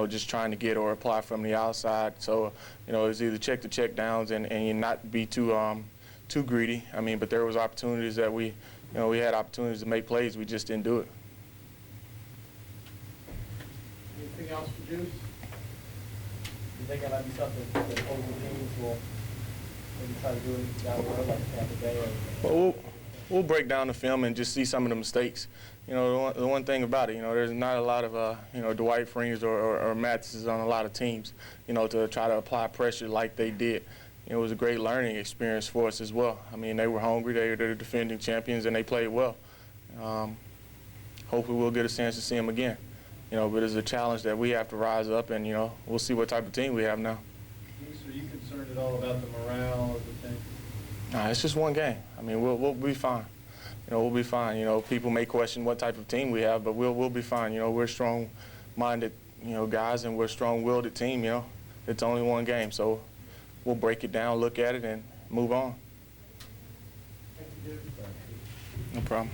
just trying to get or apply from the outside. So, it was either check the check downs and you not be too greedy. I mean, but there was opportunities that we had opportunities to make plays. We just didn't do it. Anything else for Deuce? You think that might be something that older teams will maybe try to do it down the road, like Tampa Bay? Well, we'll break down the film and just see some of the mistakes. The one thing about it, there's not a lot of, Dwight Freeney's or Mathis on a lot of teams, to try to apply pressure like they did. It was a great learning experience for us as well. I mean, they were hungry, they're the defending champions, and they played well. Hopefully we'll get a chance to see them again. But it's a challenge that we have to rise up, and, we'll see what type of team we have now. Are you concerned at all about the morale of the team? Nah, it's just one game. I mean, we'll be fine. We'll be fine. People may question what type of team we have, but we'll be fine. We're strong-minded, guys, and we're a strong-willed team. It's only one game, so we'll break it down, look at it, and move on. No problem.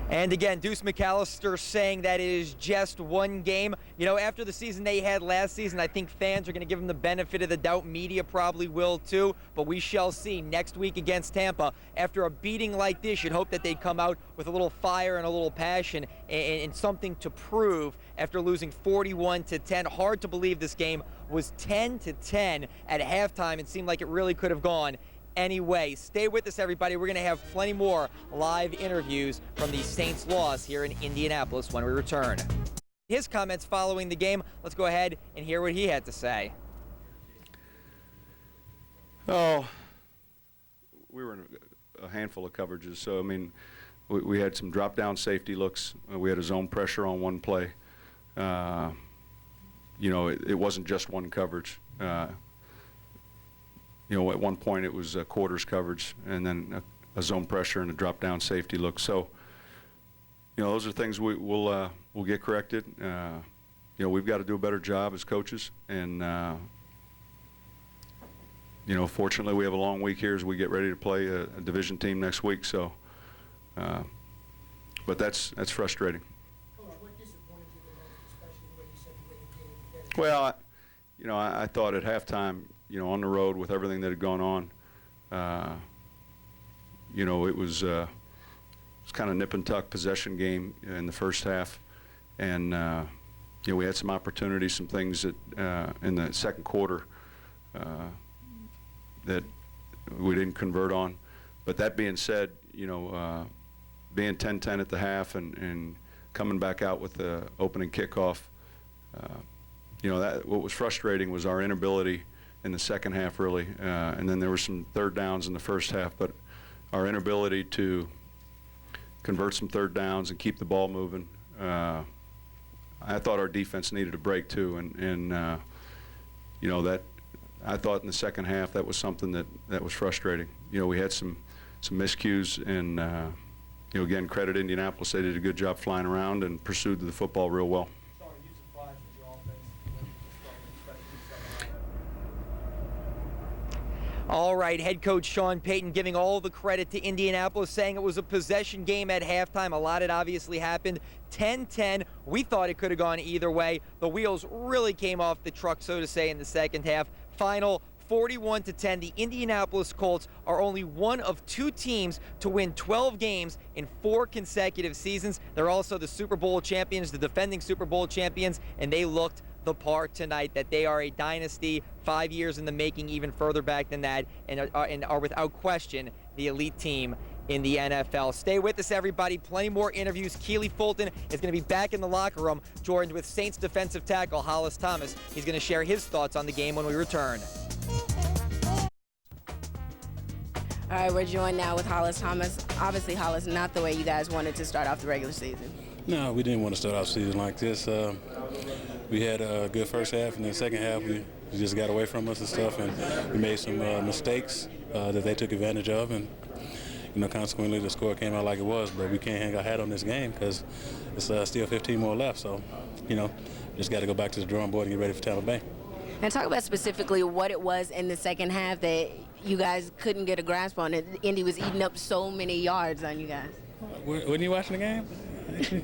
And again, Deuce McAllister saying that it is just one game. After the season they had last season, I think fans are going to give them the benefit of the doubt. Media probably will too, but we shall see next week against Tampa. After a beating like this, you'd hope that they'd come out with a little fire and a little passion and something to prove after losing 41-10. Hard to believe this game was 10-10 at halftime. It seemed like it really could have gone anyway. Stay with us, everybody. We're going to have plenty more live interviews from the Saints loss here in Indianapolis when we return. His comments following the game. Let's go ahead and hear what he had to say. Oh, we were in a handful of coverages. So, I mean, we had some drop-down safety looks. We had a zone pressure on one play. It wasn't just one coverage. At one point it was a quarters coverage and then a zone pressure and a drop-down safety look. So, those are things we'll get corrected. We've got to do a better job as coaches. And, fortunately we have a long week here as we get ready to play a division team next week. So, but that's frustrating. Well, I thought at halftime, on the road with everything that had gone on, it was kind of nip and tuck possession game in the first half, and we had some opportunities, some things that in the second quarter that we didn't convert on. But that being said, being 10-10 at the half and coming back out with the opening kickoff, what was frustrating was our inability in the second half, really, and then there were some third downs in the first half, but our inability to convert some third downs and keep the ball moving. I thought our defense needed a break too, and that I thought in the second half that was something that was frustrating. We had some miscues, and again, credit Indianapolis. They did a good job flying around and pursued the football real well. All right, head coach Sean Payton giving all the credit to Indianapolis, saying it was a possession game at halftime. A lot had obviously happened. 10-10. We thought it could have gone either way. The wheels really came off the truck, so to say, in the second half. Final 41-10. The Indianapolis Colts are only one of two teams to win 12 games in 4 consecutive seasons. They're also the Super Bowl champions, the defending Super Bowl champions, and they looked the part tonight. That they are a dynasty, 5 years in the making, even further back than that, and are without question the elite team in the NFL. Stay with us, everybody. Plenty more interviews. Keely Fulton is going to be back in the locker room, joined with Saints defensive tackle Hollis Thomas. He's going to share his thoughts on the game when we return. All right, we're joined now with Hollis Thomas. Obviously, Hollis, not the way you guys wanted to start off the regular season. No, we didn't want to start off the season like this. We had a good first half, and then the second half we just got away from us and stuff, and we made some mistakes that they took advantage of, and consequently the score came out like it was. But we can't hang our hat on this game because it's still 15 more left. So, just got to go back to the drawing board and get ready for Tampa Bay. And talk about specifically what it was in the second half that you guys couldn't get a grasp on it. Indy was eating up so many yards on you guys. When you watching the game,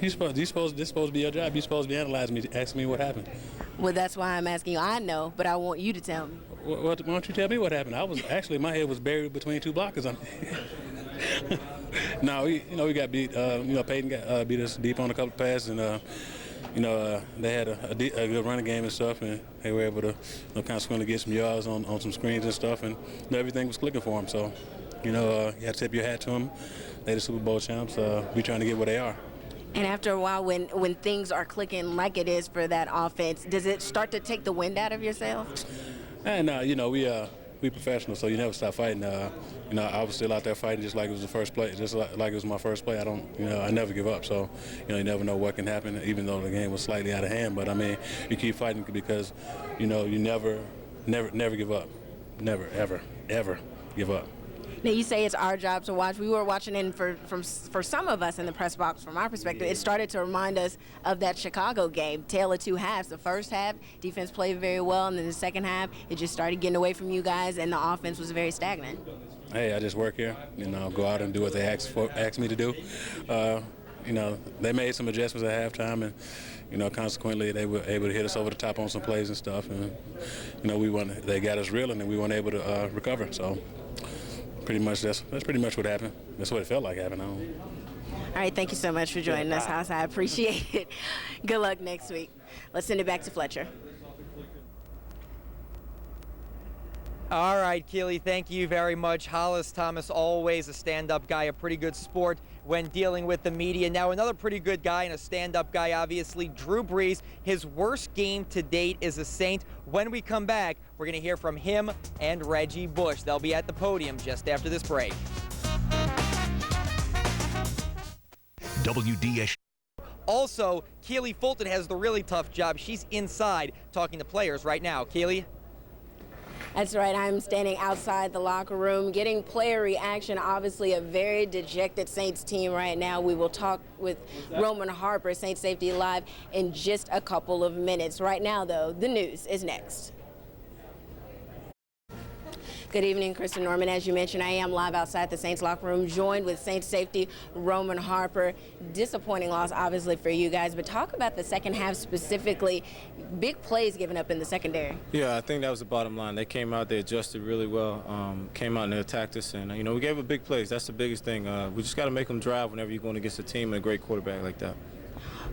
this supposed to be your job. You're supposed to be analyzing me, asking me what happened. Well, that's why I'm asking you. I know, but I want you to tell me. Why don't you tell me what happened? My head was buried between two blockers. No, we got beat. Peyton beat us deep on a couple of passes, and they had a good running game and stuff, and they were able to consequently get some yards on some screens and stuff, and everything was clicking for them. So, you have to tip your hat to them. They're the Super Bowl champs. We're trying to get where they are. And after a while, when things are clicking like it is for that offense, does it start to take the wind out of yourself? And we professionals, so you never stop fighting. I was still out there fighting just like it was the first play, just like it was my first play. I never give up. So, you never know what can happen, even though the game was slightly out of hand. But I mean, you keep fighting because, you never give up, never, ever give up. Now, you say it's our job to watch. We were watching in for some of us in the press box. From our perspective, it started to remind us of that Chicago game, tale of two halves. The first half, defense played very well, and then the second half, it just started getting away from you guys, and the offense was very stagnant. Hey, I just work here, go out and do what they ask me to do. They made some adjustments at halftime, and consequently, they were able to hit us over the top on some plays and stuff, and they got us reeling, and we weren't able to recover. So. Pretty much that's pretty much what happened. That's what it felt like happened. All right, thank you so much for joining us, House. I appreciate it. Good luck next week. Let's send it back to Fletcher. All right, Keely, thank you very much. Hollis Thomas, always a stand-up guy, a pretty good sport when dealing with the media. Now, another pretty good guy and a stand-up guy, obviously, Drew Brees. His worst game to date is a Saint. When we come back, we're going to hear from him and Reggie Bush. They'll be at the podium just after this break. WDSU. Also, Keely Fulton has the really tough job. She's inside talking to players right now. Keely? That's right. I'm standing outside the locker room getting player reaction. Obviously, a very dejected Saints team right now. We will talk with Roman Harper, Saints Safety Live, in just a couple of minutes. Right now, though, the news is next. Good evening, Kristen Norman. As you mentioned, I am live outside the Saints locker room, joined with Saints safety Roman Harper. Disappointing loss, obviously, for you guys, but talk about the second half specifically. Big plays given up in the secondary. Yeah, I think that was the bottom line. They came out, they adjusted really well, came out and they attacked us, and we gave them big plays. That's the biggest thing. We just got to make them drive whenever you're going against a team and a great quarterback like that.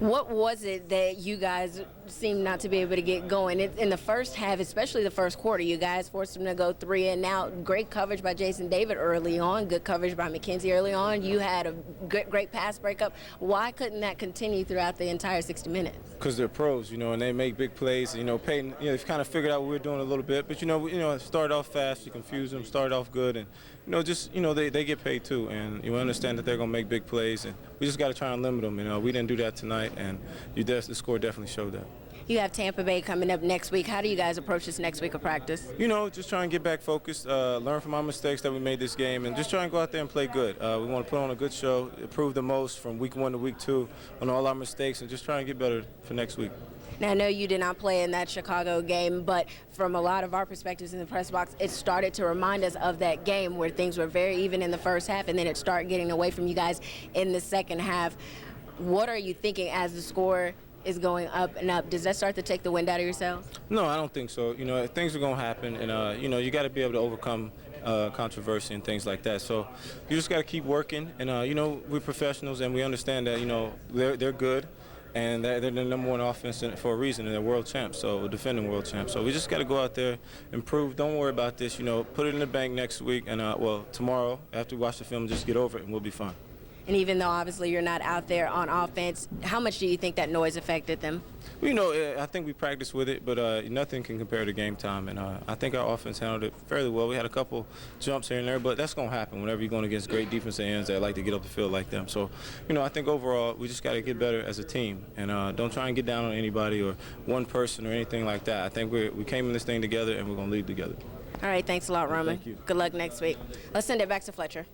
What was it that you guys seemed not to be able to get going? In the first half, especially the first quarter, you guys forced them to go 3 and out. Great coverage by Jason David early on, good coverage by McKenzie early on. You had a great pass breakup. Why couldn't that continue throughout the entire 60 minutes? Because they're pros, and they make big plays. Peyton, they've kind of figured out what we're doing a little bit, but started off fast, you confuse them, started off good, and they get paid too, and you understand that they're going to make big plays, and we just got to try and limit them. We didn't do that tonight, and the score definitely showed that. You have Tampa Bay coming up next week. How do you guys approach this next week of practice? Just try and get back focused, learn from our mistakes that we made this game, and just try and go out there and play good. We want to put on a good show, improve the most from week 1 to week 2 on all our mistakes, and just try and get better for next week. Now, I know you did not play in that Chicago game, but from a lot of our perspectives in the press box, it started to remind us of that game where things were very even in the first half, and then it started getting away from you guys in the second half. What are you thinking as the score is going up and up? Does that start to take the wind out of yourselves? No, I don't think so. Things are going to happen, and, you got to be able to overcome controversy and things like that. So you just got to keep working, and, we're professionals, and we understand that, they're good. And they're the #1 offense for a reason, and they're world champs, so defending world champs. So we just got to go out there, improve. Don't worry about this. Put it in the bank next week, and tomorrow after we watch the film, just get over it, and we'll be fine. And even though obviously you're not out there on offense, how much do you think that noise affected them? I think we practiced with it, but nothing can compare to game time. And I think our offense handled it fairly well. We had a couple jumps here and there, but that's going to happen whenever you're going against great defensive ends that like to get up the field like them. So, I think overall we just got to get better as a team, and don't try and get down on anybody or one person or anything like that. I think we came in this thing together, and we're going to lead together. All right, thanks a lot, Roman. Thank you. Good luck next week. Let's send it back to Fletcher.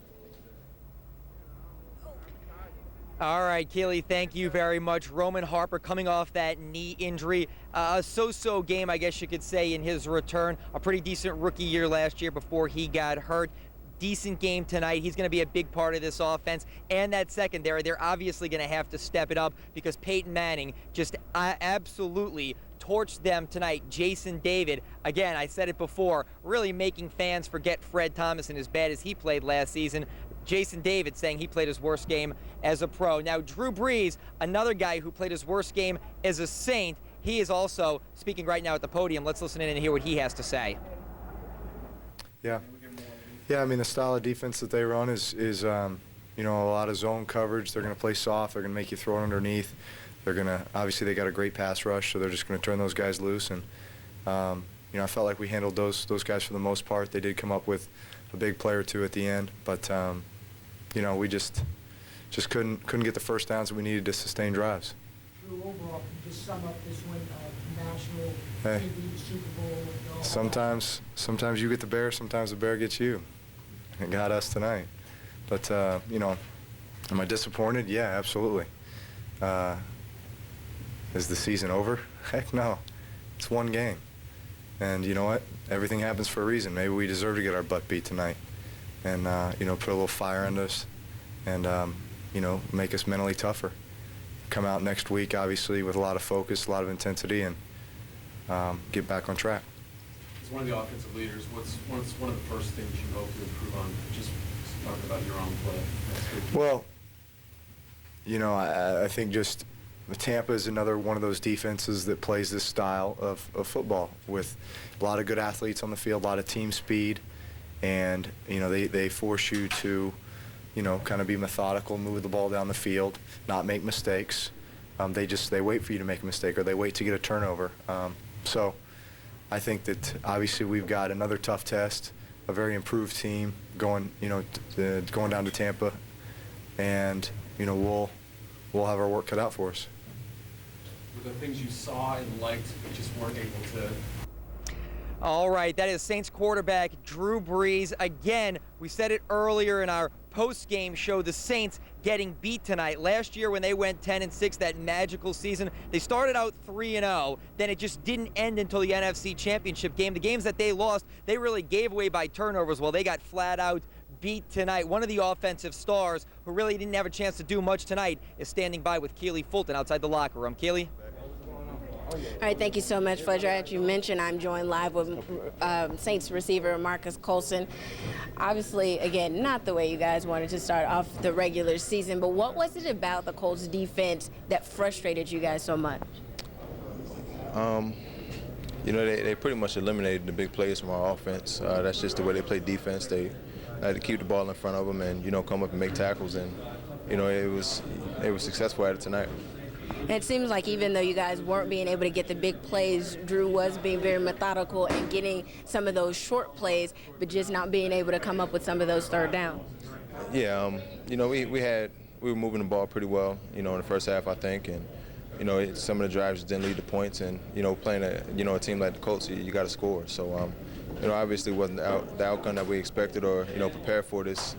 All right, Keely, thank you very much. Roman Harper coming off that knee injury. A so-so game, I guess you could say, in his return. A pretty decent rookie year last year before he got hurt. Decent game tonight. He's going to be a big part of this offense. And that secondary, they're obviously going to have to step it up because Peyton Manning just absolutely torched them tonight. Jason David, again, I said it before, really making fans forget Fred Thomason as bad as he played last season. Jason David saying he played his worst game as a pro. Now, Drew Brees, another guy who played his worst game as a Saint, he is also speaking right now at the podium. Let's listen in and hear what he has to say. Yeah, I mean, the style of defense that they run is you know, a lot of zone coverage. They're going to play soft. They're going to make you throw it underneath. They're going to, obviously, they got a great pass rush, so they're just going to turn those guys loose. And, you know, I felt like we handled those guys for the most part. They did come up with a big play or two at the end, but, you know, we just couldn't get the first downs that we needed to sustain drives. Drew, overall, can you just sum up this win, national, Hey, TV, Super Bowl? sometimes you get the bear, sometimes the bear gets you. It got us tonight. But, you know, am I disappointed? Yeah, absolutely. Is the season over? Heck no. It's one game. And you know what? Everything happens for a reason. Maybe we deserve to get our butt beat tonight and, you know, put a little fire into us and, you know, make us mentally tougher. Come out next week, obviously, with a lot of focus, a lot of intensity, and get back on track. As one of the offensive leaders, what's one of the first things you hope to improve on, just talking about your own play next week? Well, you know, I think just Tampa is another one of those defenses that plays this style of football with a lot of good athletes on the field, a lot of team speed, and, you know, they force you to, you know, kind of be methodical, move the ball down the field, not make mistakes. They wait for you to make a mistake, or they wait to get a turnover. So I think that obviously we've got another tough test, a very improved team going, you know, going down to Tampa, and, you know, we'll have our work cut out for us. Were there things you saw and liked but just weren't able to? All right, that is Saints quarterback Drew Brees. Again, we said it earlier in our post-game show, the Saints getting beat tonight. Last year when they went 10-6, that magical season, they started out 3-0. Then it just didn't end until the NFC Championship game. The games that they lost, they really gave away by turnovers. Well, they got flat out beat tonight. One of the offensive stars who really didn't have a chance to do much tonight is standing by with Keely Fulton outside the locker room. Keely? All right, thank you so much, Fletcher. As you mentioned, I'm joined live with Saints receiver Marcus Colson. Obviously, again, not the way you guys wanted to start off the regular season, but what was it about the Colts defense that frustrated you guys so much? You know, they pretty much eliminated the big plays from our offense. That's just the way they play defense. They had to keep the ball in front of them and, you know, come up and make tackles, and, you know, they were successful at it tonight. And it seems like even though you guys weren't being able to get the big plays, Drew was being very methodical and getting some of those short plays, but just not being able to come up with some of those third downs. Yeah, you know, we were moving the ball pretty well, you know, in the first half, I think, and, you know, some of the drives didn't lead to points, and, you know, playing a team like the Colts, you got to score. So, you know, obviously it wasn't the outcome that we expected or, you know, prepared for this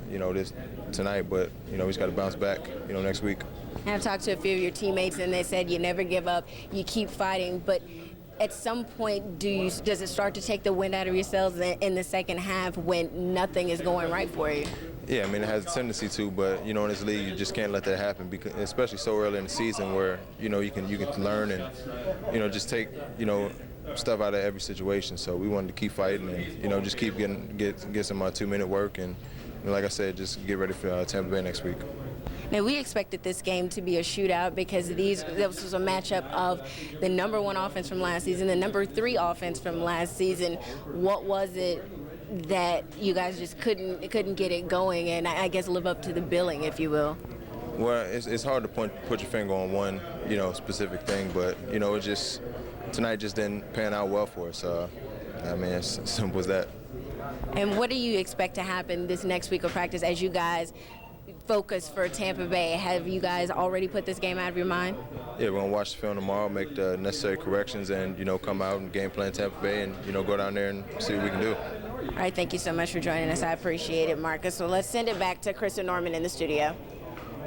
tonight, but, you know, we just got to bounce back, you know, next week. I've talked to a few of your teammates, and they said you never give up, you keep fighting, but at some point, does it start to take the wind out of yourselves in the second half when nothing is going right for you? Yeah, I mean, it has a tendency to, but, you know, in this league, you just can't let that happen, because, especially so early in the season where, you know, you can learn and, you know, just take, you know, stuff out of every situation. So we wanted to keep fighting and, you know, just keep get some 2-minute work, and, you know, like I said, just get ready for Tampa Bay next week. Now, we expected this game to be a shootout because this was a matchup of the #1 offense from last season, the #3 offense from last season. What was it that you guys just couldn't get it going and I guess live up to the billing, if you will? Well, it's hard to put your finger on one, you know, specific thing, but, you know, tonight just didn't pan out well for us. I mean, it's as simple as that. And what do you expect to happen this next week of practice as you guys focus for Tampa Bay? Have you guys already put this game out of your mind? Yeah, we're going to watch the film tomorrow, make the necessary corrections, and, you know, come out and game plan Tampa Bay and, you know, go down there and see what we can do. All right, thank you so much for joining us. I appreciate it, Marcus. So let's send it back to Chris and Norman in the studio.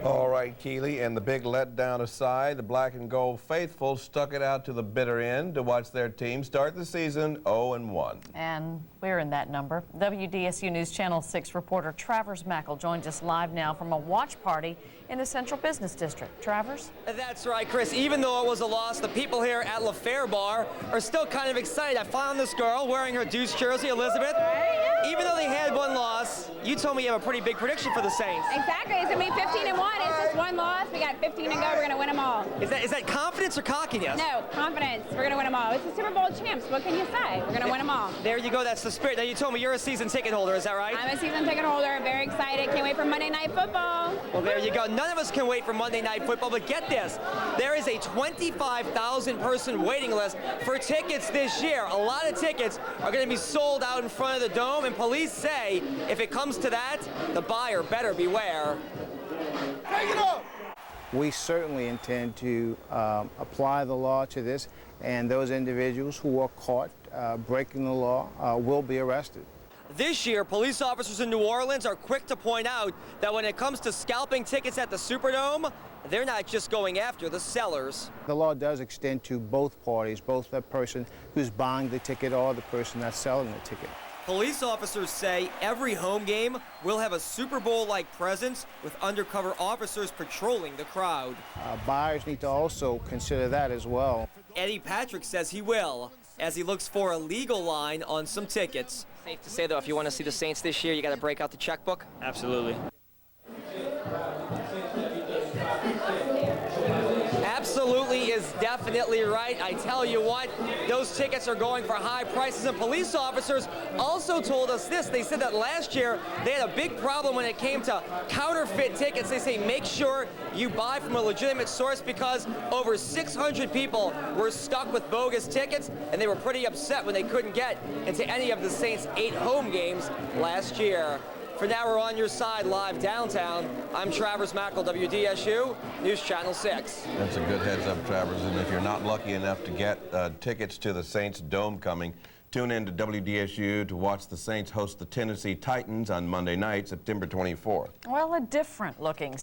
All right, Keeley, and the big letdown aside, the black and gold faithful stuck it out to the bitter end to watch their team start the season 0-1. And we're in that number. WDSU News Channel 6 reporter Travers Mackle joins us live now from a watch party in the Central Business District. Travers? That's right, Chris. Even though it was a loss, the people here at La Fair Bar are still kind of excited. I found this girl wearing her Deuce jersey, Elizabeth. Even though they had one loss, you told me you have a pretty big prediction for the Saints. Exactly. It's going to be 15-1. It's just one loss. We got 15 to go. We're going to win them all. Is that confidence or cockiness? No, confidence. We're going to win them all. It's the Super Bowl champs. What can you say? We're going to win them all. There you go. That's the spirit. Now, you told me you're a season ticket holder. Is that right? I'm a season ticket holder. I'm very excited. Can't wait for Monday Night Football. Well, there you go. None of us can wait for Monday Night Football, but get this. There is a 25,000-person waiting list for tickets this year. A lot of tickets are going to be sold out in front of the Dome, and police say if it comes to that, the buyer better beware. Take it up! We certainly intend to apply the law to this, and those individuals who are caught breaking the law will be arrested. This year, police officers in New Orleans are quick to point out that when it comes to scalping tickets at the Superdome, they're not just going after the sellers. The law does extend to both parties, both the person who's buying the ticket or the person that's selling the ticket. Police officers say every home game will have a Super Bowl-like presence with undercover officers patrolling the crowd. Buyers need to also consider that as well. Eddie Patrick says he will, as he looks for a legal line on some tickets. Safe to say, though, if you want to see the Saints this year, you got to break out the checkbook? Absolutely. Absolutely is definitely right. I tell you what, those tickets are going for high prices, and police officers also told us this. They said that last year they had a big problem when it came to counterfeit tickets. They say make sure you buy from a legitimate source because over 600 people were stuck with bogus tickets, and they were pretty upset when they couldn't get into any of the Saints' 8 home games last year. For now, we're on your side live downtown. I'm Travers Mackle, WDSU, News Channel 6. That's a good heads up, Travers. And if you're not lucky enough to get tickets to the Saints Dome coming, tune in to WDSU to watch the Saints host the Tennessee Titans on Monday night, September 24th. Well, a different looking.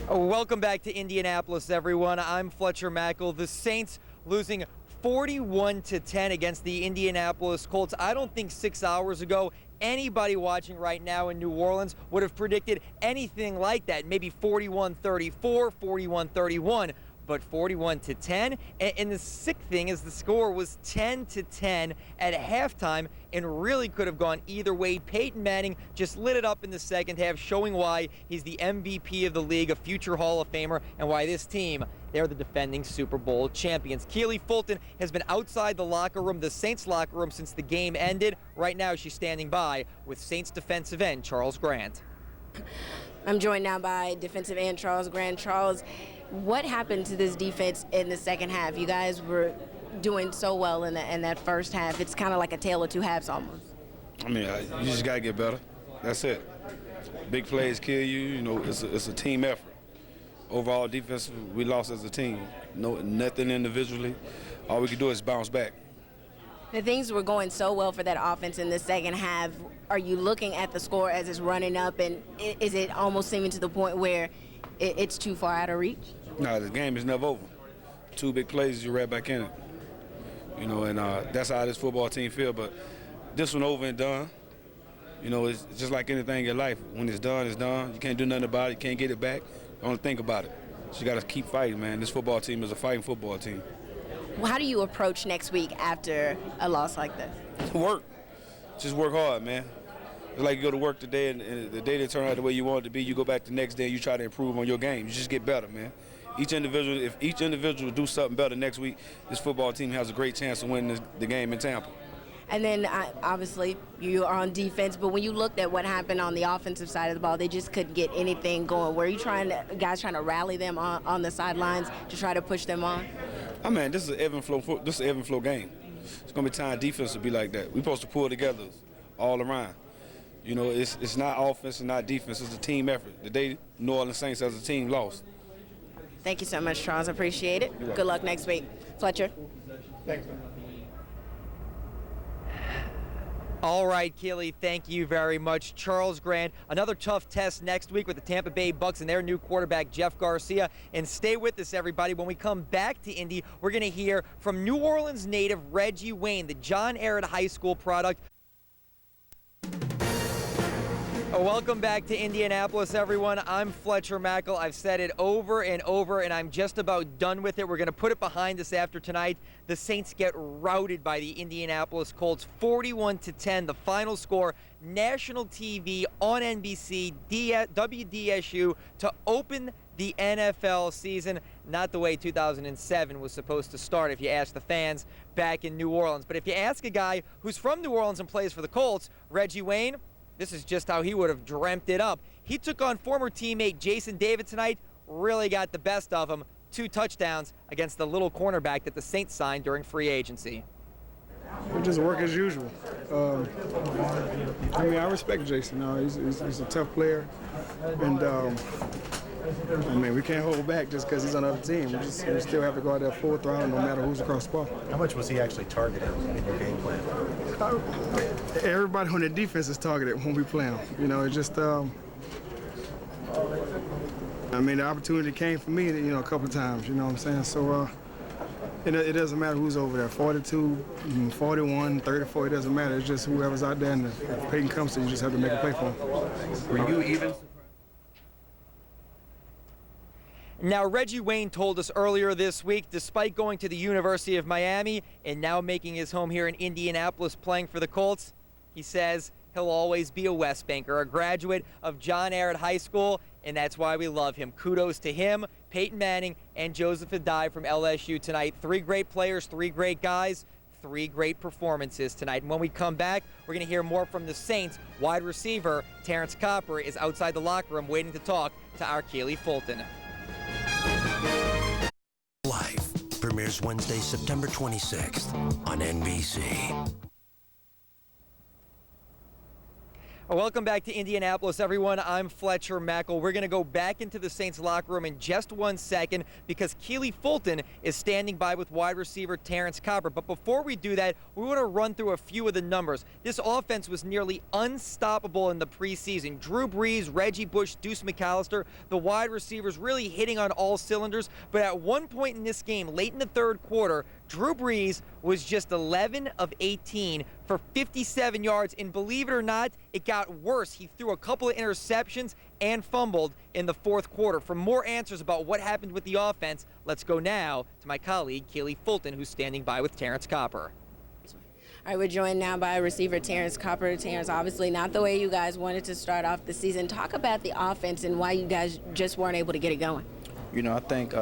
Welcome back to Indianapolis, everyone. I'm Fletcher Mackle. The Saints losing 41-10 against the Indianapolis Colts. I don't think 6 hours ago anybody watching right now in New Orleans would have predicted anything like that. Maybe 41-34, 41-31, but 41-10. And the sick thing is the score was 10-10 at halftime and really could have gone either way. Peyton Manning just lit it up in the second half, showing why he's the MVP of the league, a future Hall of Famer, and why this team, they're the defending Super Bowl champions. Keely Fulton has been outside the locker room, the Saints locker room, since the game ended. Right now, she's standing by with Saints defensive end Charles Grant. I'm joined now by defensive end Charles Grant. Charles, what happened to this defense in the second half? You guys were doing so well in that first half. It's kind of like a tale of two halves almost. I mean, you just got to get better. That's it. Big plays kill you. You know, it's a team effort. Overall defense, we lost as a team. Nothing individually. All we can do is bounce back. The things were going so well for that offense in the second half. Are you looking at the score as it's running up, and is it almost seeming to the point where it's too far out of reach? No, the game is never over. 2 big plays, you're right back in it. You know, and that's how this football team feel. But this one over and done. You know, it's just like anything in life. When it's done, it's done. You can't do nothing about it. You can't get it back. Don't think about it. So you got to keep fighting, man. This football team is a fighting football team. Well, how do you approach next week after a loss like this? Work. Just work hard, man. It's like you go to work today, and the day didn't turn out the way you want it to be, you go back the next day and you try to improve on your game. You just get better, man. If each individual do something better next week, this football team has a great chance of winning the game in Tampa. And then, obviously, you are on defense, but when you looked at what happened on the offensive side of the ball, they just couldn't get anything going. Were you guys trying to rally them on the sidelines to try to push them on? I mean, this is an ebb and flow game. It's going to be time defense to be like that. We're supposed to pull together all around. You know, it's not offense and not defense. It's a team effort. The day New Orleans Saints as a team lost. Thank you so much, Charles. I appreciate it. Good luck next week. Fletcher. Thanks. All right, Keely, thank you very much. Charles Grant, another tough test next week with the Tampa Bay Bucks and their new quarterback, Jeff Garcia. And stay with us, everybody. When we come back to Indy, we're going to hear from New Orleans native Reggie Wayne, the John Ehret High School product. Welcome back to Indianapolis, everyone. I'm Fletcher Mackel. I've said it over and over, and I'm just about done with it. We're going to put it behind us after tonight. The Saints get routed by the Indianapolis Colts, 41-10. The final score, national TV on NBC, WDSU, to open the NFL season. Not the way 2007 was supposed to start, if you ask the fans back in New Orleans. But if you ask a guy who's from New Orleans and plays for the Colts, Reggie Wayne, this is just how he would have dreamt it up. He took on former teammate Jason David tonight, really got the best of him. 2 touchdowns against the little cornerback that the Saints signed during free agency. We just work as usual. I mean, I respect Jason. He's a tough player, and I mean, we can't hold back just because he's on another team. We still have to go out there full throttle no matter who's across the ball. How much was he actually targeted in your game plan? Everybody on the defense is targeted when we play him. You know, it just, I mean, the opportunity came for me, a couple of times, you know what I'm saying? So it doesn't matter who's over there, 42, 41, 34, it doesn't matter. It's just whoever's out there, and if Peyton comes to you, just have to make a play for him. Were you even? Now, Reggie Wayne told us earlier this week, despite going to the University of Miami and now making his home here in Indianapolis playing for the Colts, he says he'll always be a West Banker, a graduate of John Ehret High School, and that's why we love him. Kudos to him, Peyton Manning, and Joseph Adai from LSU tonight. 3 great players, 3 great guys, 3 great performances tonight. And when we come back, we're going to hear more from the Saints. Wide receiver Terrence Copper is outside the locker room waiting to talk to our Keely Fulton. Life premieres Wednesday, September 26th on NBC. Welcome back to Indianapolis, everyone. I'm Fletcher Mackel. We're going to go back into the Saints locker room in just 1 second because Keely Fulton is standing by with wide receiver Terrence Copper. But before we do that, we want to run through a few of the numbers. This offense was nearly unstoppable in the preseason. Drew Brees, Reggie Bush, Deuce McAllister, the wide receivers really hitting on all cylinders. But at one point in this game, late in the third quarter, Drew Brees was just 11 of 18 for 57 yards, and believe it or not, it got worse. He threw a couple of interceptions and fumbled in the fourth quarter. For more answers about what happened with the offense, let's go now to my colleague, Keely Fulton, who's standing by with Terrence Copper. All right, we're joined now by receiver Terrence Copper. Terrence, obviously not the way you guys wanted to start off the season. Talk about the offense and why you guys just weren't able to get it going. I think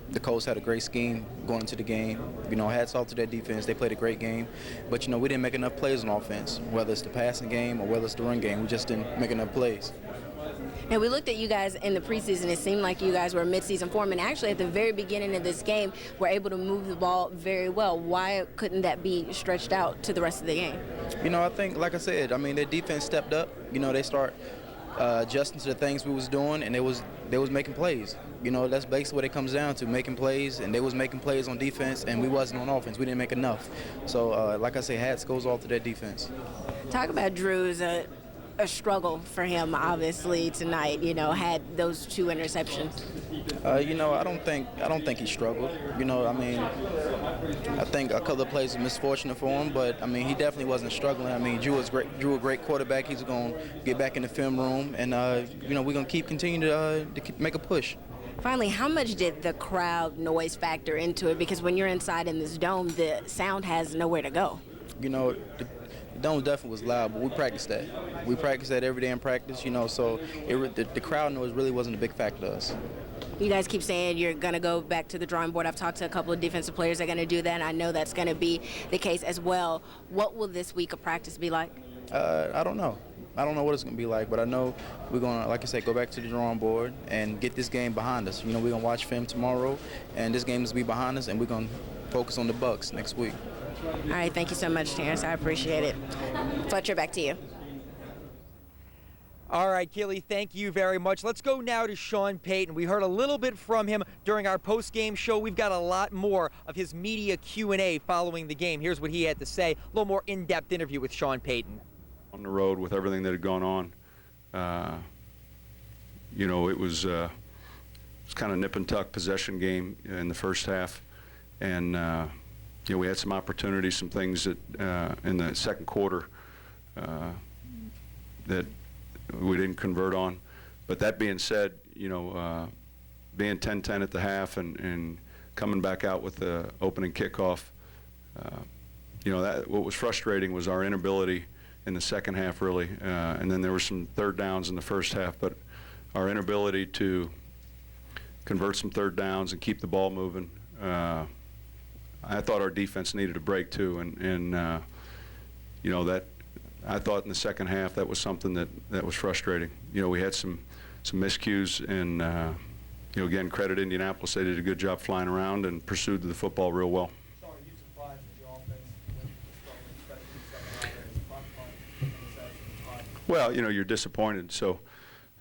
the Colts had a great scheme going into the game. Hats off to their defense. They played a great game. But, we didn't make enough plays on offense, whether it's the passing game or whether it's the run game. We just didn't make enough plays. And we looked at you guys in the preseason. It seemed like you guys were mid-season form, and actually at the very beginning of this game were able to move the ball very well. Why couldn't that be stretched out to the rest of the game? I think, like I said, their defense stepped up. They start adjusting to the things we was doing, and they was making plays. That's basically what it comes down to, making plays, and they was making plays on defense, and we wasn't on offense. We didn't make enough. So, like I say, hats goes off to their defense. Talk about Drew's a struggle for him, obviously, tonight, had those 2 interceptions. I don't think he struggled. I think a couple of plays were misfortunate for him, but he definitely wasn't struggling. Drew a great quarterback. He's going to get back in the film room, and we're going to continue to make a push. Finally, how much did the crowd noise factor into it? Because when you're inside in this dome, the sound has nowhere to go. The dome definitely was loud, but we practiced that. We practiced that every day in practice, so the crowd noise really wasn't a big factor to us. You guys keep saying you're going to go back to the drawing board. I've talked to a couple of defensive players that are going to do that, and I know that's going to be the case as well. What will this week of practice be like? I don't know. I don't know what it's going to be like, but I know we're going to, like I said, go back to the drawing board and get this game behind us. We're going to watch film tomorrow, and this game is going to be behind us, and we're going to focus on the Bucks next week. All right, thank you so much, Terrence. I appreciate it. Fletcher, back to you. All right, Keely, thank you very much. Let's go now to Sean Payton. We heard a little bit from him during our post-game show. We've got a lot more of his media Q&A following the game. Here's what he had to say, a little more in-depth interview with Sean Payton. On the road with everything that had gone on, you know, it was kind of nip and tuck possession game in the first half, and you know, we had some opportunities, some things that in the second quarter that we didn't convert on. But that being said, you know, being 10-10 at the half and coming back out with the opening kickoff, you know, that what was frustrating was our inability in the second half, really, and then there were some third downs in the first half, but our inability to convert some third downs and keep the ball moving. I thought our defense needed a break too, and you know, that I thought in the second half that was something that was frustrating. You know, we had some miscues, and you know, again, credit Indianapolis. They did a good job flying around and pursued the football real well. Sean, are you surprised that your offense went struggling, especially in the second half? Well, you know, you're disappointed. So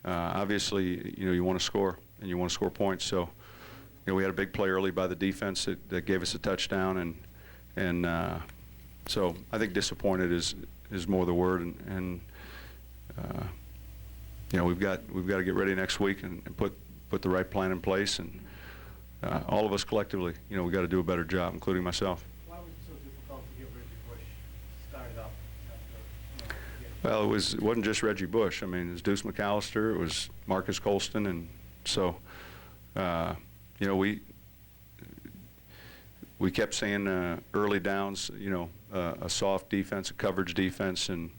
obviously, you know, you want to score and you want to score points. So, you know, we had a big play early by the defense that gave us a touchdown, and so I think disappointed is more the word, and you know, we've got to get ready next week and put the right plan in place, and all of us collectively, you know, we got to do a better job, including myself. Why was it so difficult to get Reggie Bush started up after, Well, it wasn't just Reggie Bush. I mean, it was Deuce McAllister, it was Marcus Colston, and so you know, we kept saying early downs, you know, a soft defense, a coverage defense, and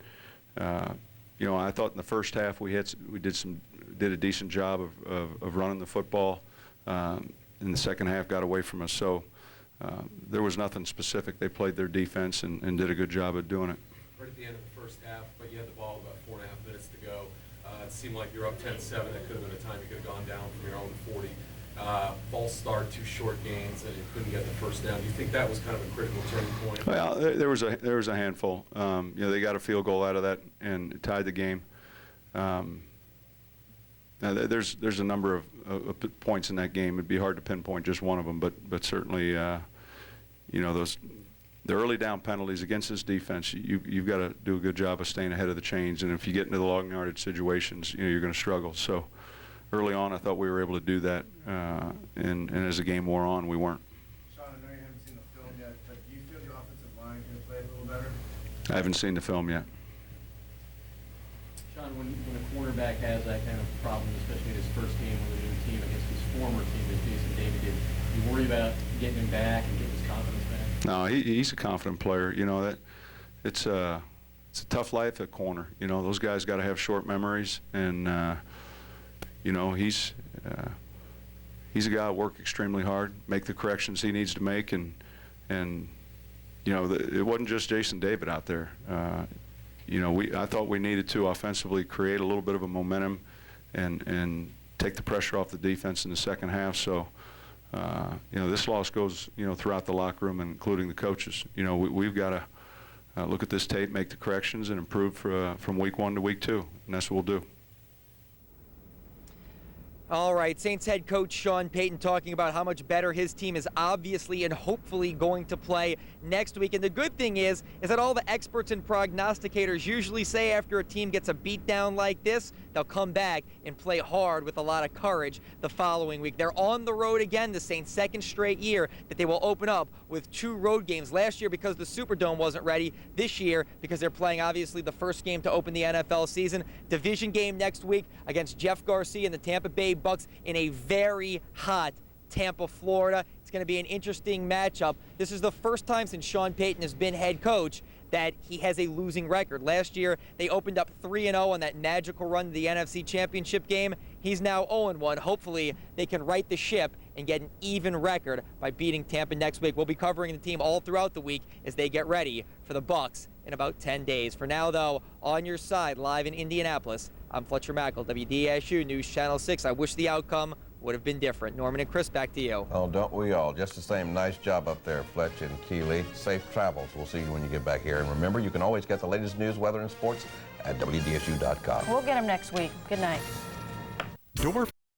you know, I thought in the first half we did a decent job of running the football. In the second half, got away from us. So there was nothing specific. They played their defense and did a good job of doing it. Right at the end of the first half, but you had the ball about 4.5 minutes to go. It seemed like you're up 10-7. That could have been a time you could have gone down from your own 40. False start, 2 short gains, and you couldn't get the first down. Do you think that was kind of a critical turning point? Well, there was a handful. You know, they got a field goal out of that and tied the game. Now there's a number of points in that game. It'd be hard to pinpoint just one of them, but certainly, you know, the early down penalties against this defense, you've got to do a good job of staying ahead of the chains. And if you get into the long yardage situations, you know, you're going to struggle. So early on, I thought we were able to do that, and as the game wore on, we weren't. Sean, I know you haven't seen the film yet, but do you feel the offensive line can play a little better? I haven't seen the film yet. Sean, when a cornerback has that kind of problem, especially in his first game with a new team against his former team, as Jason David did, you worry about getting him back and getting his confidence back? No, he's a confident player. You know, that it's a tough life at corner. You know, those guys got to have short memories, and you know, he's a guy who work extremely hard, make the corrections he needs to make, and you know, it wasn't just Jason David out there. You know, I thought we needed to offensively create a little bit of a momentum and take the pressure off the defense in the second half. So, you know, this loss goes, you know, throughout the locker room, including the coaches. You know, we've got to look at this tape, make the corrections, and improve from week 1 to week 2, and that's what we'll do. All right, Saints head coach Sean Payton talking about how much better his team is obviously and hopefully going to play next week. And the good thing is that all the experts and prognosticators usually say after a team gets a beatdown like this, they'll come back and play hard with a lot of courage the following week. They're on the road again, the Saints' second straight year that they will open up with 2 road games. Last year because the Superdome wasn't ready. This year because they're playing obviously the first game to open the NFL season. Division game next week against Jeff Garcia and the Tampa Bay Bucks in a very hot Tampa, Florida. It's going to be an interesting matchup. This is the first time since Sean Payton has been head coach that he has a losing record. Last year, they opened up 3-0 on that magical run to the NFC Championship game. He's now 0-1. Hopefully, they can right the ship and get an even record by beating Tampa next week. We'll be covering the team all throughout the week as they get ready for the Bucks in about 10 days. For now, though, on your side, live in Indianapolis, I'm Fletcher Mackel, WDSU News Channel 6. I wish the outcome would have been different. Norman and Chris, back to you. Oh, don't we all? Just the same. Nice job up there, Fletch and Keeley. Safe travels. We'll see you when you get back here. And remember, you can always get the latest news, weather, and sports at WDSU.com. We'll get them next week. Good night.